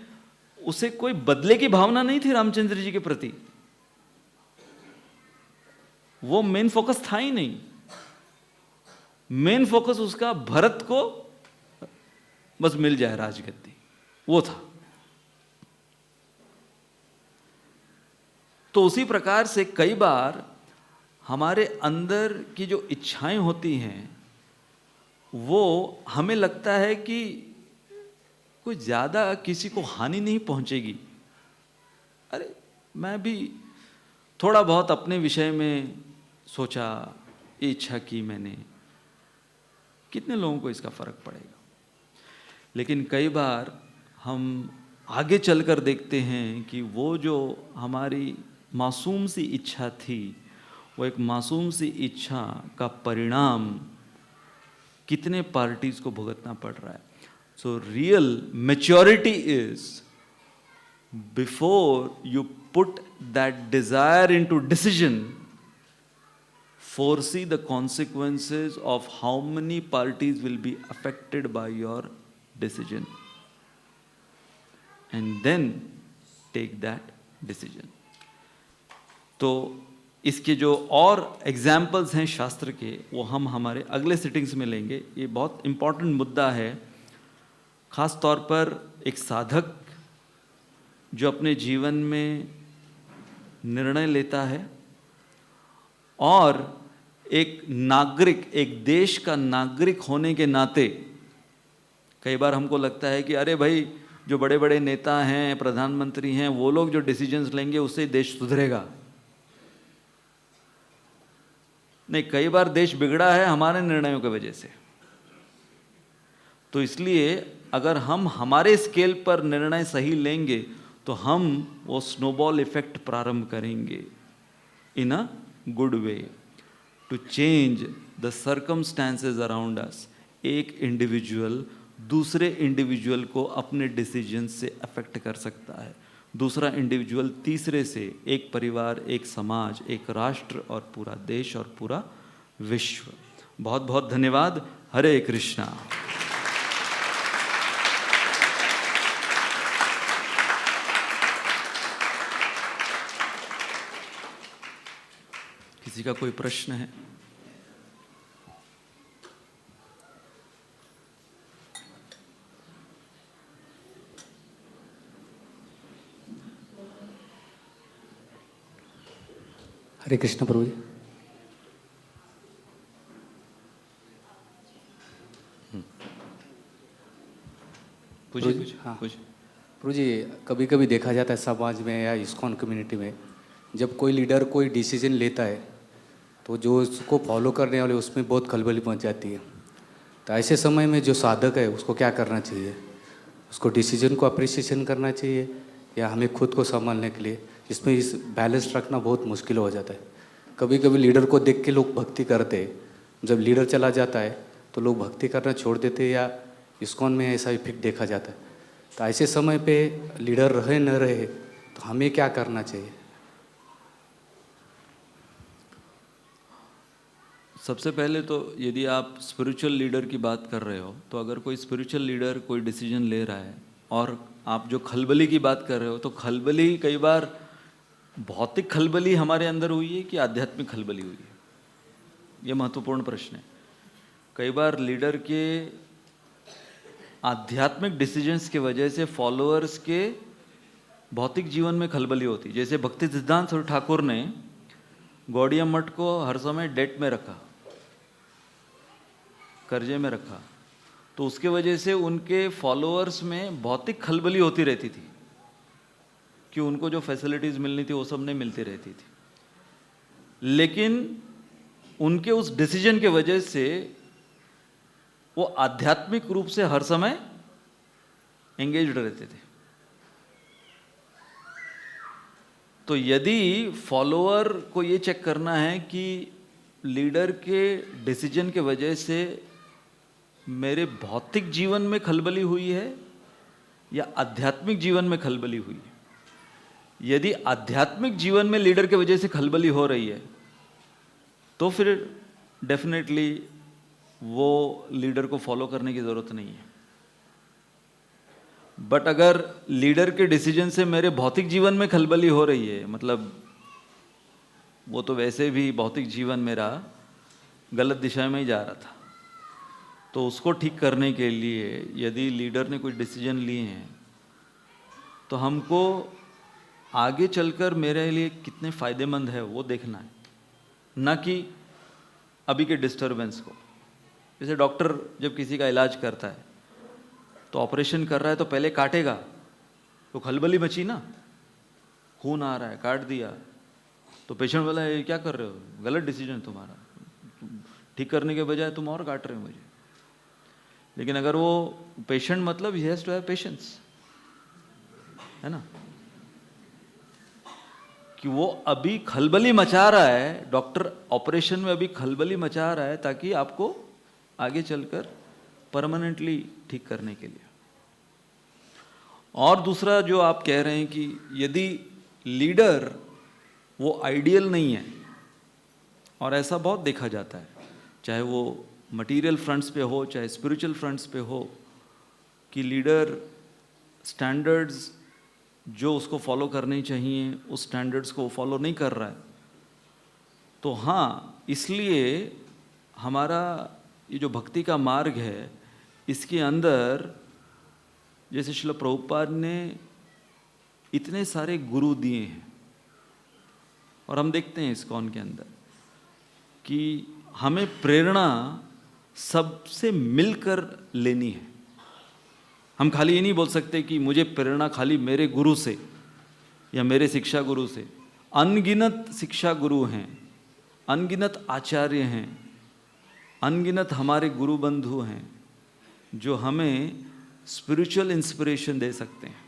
उसे कोई बदले की भावना नहीं थी रामचंद्र जी के प्रति, वो मेन फोकस था ही नहीं। मेन फोकस उसका भरत को बस मिल जाए राजगद्दी, वो था। तो उसी प्रकार से कई बार हमारे अंदर की जो इच्छाएं होती हैं वो हमें लगता है कि कोई ज़्यादा किसी को हानि नहीं पहुंचेगी। अरे मैं भी थोड़ा बहुत अपने विषय में सोचा, इच्छा की मैंने, कितने लोगों को इसका फर्क पड़ेगा। लेकिन कई बार हम आगे चलकर देखते हैं कि वो जो हमारी मासूम सी इच्छा थी, वो एक मासूम सी इच्छा का परिणाम कितने पार्टीज को भुगतना पड़ रहा है। So real maturity is before you put that desire into decision, foresee the consequences of how many parties will be affected by your decision and then take that decision. तो इसके जो और एग्जाम्पल्स हैं शास्त्र के, वो हम हमारे अगले सिटिंग्स में लेंगे। ये बहुत इम्पॉर्टेंट मुद्दा है, ख़ास तौर पर एक साधक जो अपने जीवन में निर्णय लेता है और एक नागरिक, एक देश का नागरिक होने के नाते कई बार हमको लगता है कि अरे भाई जो बड़े बड़े नेता हैं, प्रधानमंत्री हैं, वो लोग जो डिसीजंस लेंगे उससे देश सुधरेगा। नहीं, कई बार देश बिगड़ा है हमारे निर्णयों की वजह से। तो इसलिए अगर हम हमारे स्केल पर निर्णय सही लेंगे तो हम वो स्नोबॉल इफेक्ट प्रारंभ करेंगे in a good way to change the circumstances around us. एक इंडिविजुअल दूसरे इंडिविजुअल को अपने डिसीजन से अफेक्ट कर सकता है, दूसरा इंडिविजुअल तीसरे से, एक परिवार, एक समाज, एक राष्ट्र और पूरा देश और पूरा विश्व। बहुत बहुत धन्यवाद। हरे कृष्णा। किसी का कोई प्रश्न है? हरे कृष्ण प्रभु जी। पूछिए। हाँ प्रभु जी, कभी कभी देखा जाता है समाज में या इस्कॉन कम्युनिटी में, जब कोई लीडर कोई डिसीजन लेता है तो जो उसको फॉलो करने वाले उसमें बहुत खलबली पहुंच जाती है। तो ऐसे समय में जो साधक है उसको क्या करना चाहिए? उसको डिसीजन को अप्रिसिएशन करना चाहिए या हमें खुद को संभालने के लिए? इसमें इस बैलेंस रखना बहुत मुश्किल हो जाता है। कभी कभी लीडर को देख के लोग भक्ति करते हैं, जब लीडर चला जाता है तो लोग भक्ति करना छोड़ देते हैं, या इस्कॉन में ऐसा इफेक्ट देखा जाता है। तो ऐसे समय पे लीडर रहे न रहे तो हमें क्या करना चाहिए? सबसे पहले तो यदि आप स्पिरिचुअल लीडर की बात कर रहे हो, तो अगर कोई स्पिरिचुअल लीडर कोई डिसीजन ले रहा है, और आप जो खलबली की बात कर रहे हो, तो खलबली कई बार भौतिक खलबली हमारे अंदर हुई है कि आध्यात्मिक खलबली हुई है, ये महत्वपूर्ण प्रश्न है। कई बार लीडर के आध्यात्मिक डिसीजंस के वजह से फॉलोअर्स के भौतिक जीवन में खलबली होती है। जैसे भक्ति सिद्धांत ठाकुर ने गौड़िया मठ को हर समय डेट में रखा, कर्जे में रखा, तो उसके वजह से उनके फॉलोअर्स में भौतिक खलबली होती रहती थी कि उनको जो फैसिलिटीज मिलनी थी वो सब नहीं मिलती रहती थी। लेकिन उनके उस डिसीजन के वजह से वो आध्यात्मिक रूप से हर समय एंगेज्ड रहते थे। तो यदि फॉलोअर को ये चेक करना है कि लीडर के डिसीजन के वजह से मेरे भौतिक जीवन में खलबली हुई है या आध्यात्मिक जीवन में खलबली हुई है, यदि आध्यात्मिक जीवन में लीडर के वजह से खलबली हो रही है तो फिर डेफिनेटली वो लीडर को फॉलो करने की ज़रूरत नहीं है। बट अगर लीडर के डिसीजन से मेरे भौतिक जीवन में खलबली हो रही है, मतलब वो तो वैसे भी भौतिक जीवन मेरा गलत दिशा में ही जा रहा था, तो उसको ठीक करने के लिए यदि लीडर ने कोई डिसीजन लिए हैं तो हमको आगे चलकर मेरे लिए कितने फ़ायदेमंद है वो देखना है, ना कि अभी के डिस्टर्बेंस को। जैसे डॉक्टर जब किसी का इलाज करता है तो ऑपरेशन कर रहा है तो पहले काटेगा तो खलबली मची ना, खून आ रहा है, काट दिया तो पेशेंट बोला ये क्या कर रहे हो, गलत डिसीजन तुम्हारा, ठीक करने के बजाय तुम और काट रहे हो मुझे। लेकिन अगर वो पेशेंट मतलब he has to have patience, है ना, कि वो अभी खलबली मचा रहा है, डॉक्टर ऑपरेशन में अभी खलबली मचा रहा है ताकि आपको आगे चलकर परमानेंटली ठीक करने के लिए। और दूसरा जो आप कह रहे हैं कि यदि लीडर वो आइडियल नहीं है, और ऐसा बहुत देखा जाता है, चाहे वो मटेरियल फ्रंट्स पे हो चाहे स्पिरिचुअल फ्रंट्स पे हो, कि लीडर स्टैंडर्ड्स जो उसको फॉलो करने चाहिए उस स्टैंडर्ड्स को फॉलो नहीं कर रहा है, तो हाँ, इसलिए हमारा ये जो भक्ति का मार्ग है इसके अंदर जैसे श्रील प्रभुपाद ने इतने सारे गुरु दिए हैं, और हम देखते हैं इस्कॉन के अंदर कि हमें प्रेरणा सबसे मिलकर लेनी है। हम खाली ये नहीं बोल सकते कि मुझे प्रेरणा खाली मेरे गुरु से या मेरे शिक्षा गुरु से। अनगिनत शिक्षा गुरु हैं, अनगिनत आचार्य हैं, अनगिनत हमारे गुरु बंधु हैं जो हमें स्पिरिचुअल इंस्पिरेशन दे सकते हैं।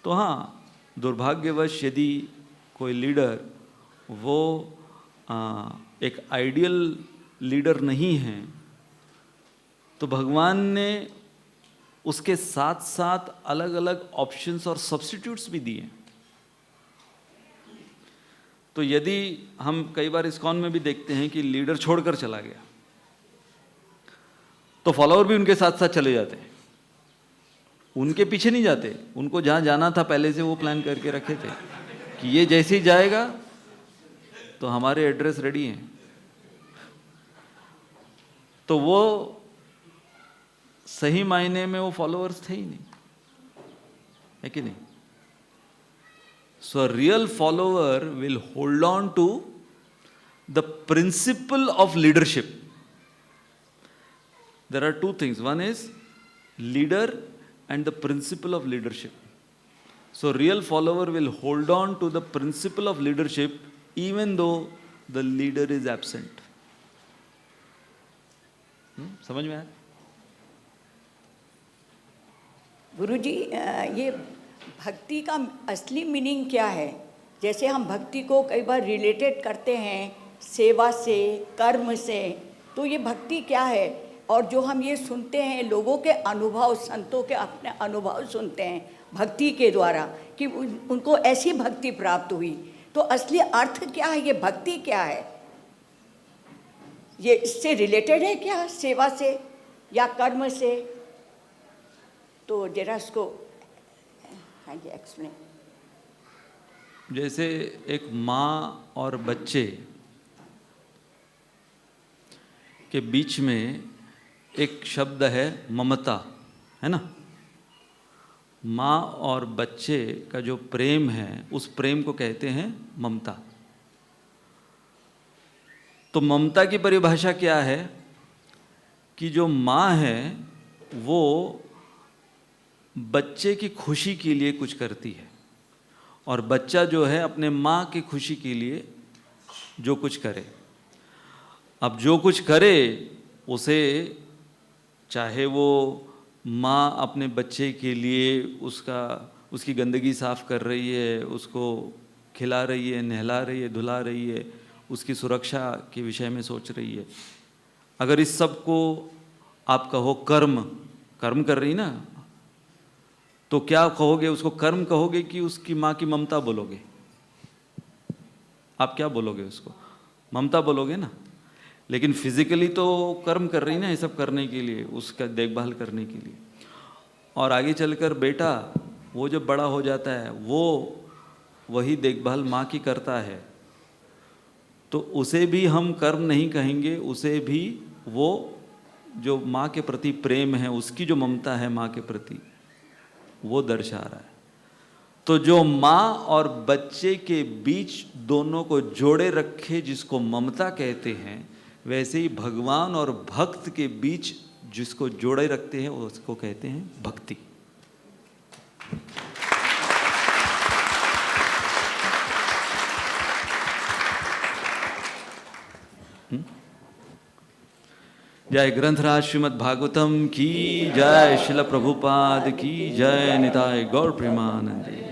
तो हाँ, दुर्भाग्यवश यदि कोई लीडर वो एक आइडियल लीडर नहीं है तो भगवान ने उसके साथ साथ अलग अलग ऑप्शंस और सब्स्टिट्यूट्स भी दिए। तो यदि हम कई बार इस्कॉन में भी देखते हैं कि लीडर छोड़कर चला गया तो फॉलोअर भी उनके साथ साथ चले जाते हैं, उनके पीछे नहीं जाते। उनको जहाँ जाना था पहले से वो प्लान करके रखे थे कि ये जैसे ही जाएगा तो हमारे एड्रेस रेडी हैं, तो वो सही मायने में वो फॉलोअर्स थे ही नहीं, है कि नहीं। So a real follower will hold on to the principle of leadership. There are two things. One is leader and the principle of leadership. So real follower will hold on to the principle of leadership even though the leader is absent. समझ में आया? गुरुजी, ये भक्ति का असली meaning क्या है? जैसे हम भक्ति को कई बार रिलेटेड करते हैं सेवा से, कर्म से, तो ये भक्ति क्या है? और जो हम ये सुनते हैं लोगों के अनुभव, संतों के अपने अनुभव सुनते हैं भक्ति के द्वारा कि उनको ऐसी भक्ति प्राप्त हुई, तो असली अर्थ क्या है? ये भक्ति क्या है? ये इससे रिलेटेड है क्या, सेवा से या कर्म से? तो जरा इसको हाँ जी एक्सप्लेन। जैसे एक माँ और बच्चे के बीच में एक शब्द है ममता, है ना। माँ और बच्चे का जो प्रेम है उस प्रेम को कहते हैं ममता। तो ममता की परिभाषा क्या है कि जो माँ है वो बच्चे की खुशी के लिए कुछ करती है, और बच्चा जो है अपने माँ की खुशी के लिए जो कुछ करे। अब जो कुछ करे उसे, चाहे वो माँ अपने बच्चे के लिए उसकी गंदगी साफ कर रही है, उसको खिला रही है, नहला रही है, धुला रही है, उसकी सुरक्षा के विषय में सोच रही है, अगर इस सब को आप कहो कर्म कर रही ना, तो क्या कहोगे? उसको कर्म कहोगे कि उसकी माँ की ममता बोलोगे? आप क्या बोलोगे? उसको ममता बोलोगे ना। लेकिन फिजिकली तो कर्म कर रही ना, ये सब करने के लिए, उसका देखभाल करने के लिए। और आगे चलकर बेटा वो जब बड़ा हो जाता है वो वही देखभाल माँ की करता है, तो उसे भी हम कर्म नहीं कहेंगे, उसे भी वो जो माँ के प्रति प्रेम है, उसकी जो ममता है माँ के प्रति, वो दर्शा रहा है। तो जो माँ और बच्चे के बीच दोनों को जोड़े रखे जिसको ममता कहते हैं, वैसे ही भगवान और भक्त के बीच जिसको जोड़े रखते हैं वो उसको कहते हैं भक्ति। जय ग्रंथराज श्रीमद् भागवतम की जय, शिल प्रभुपाद की जय, निताय गौर प्रेमानंद।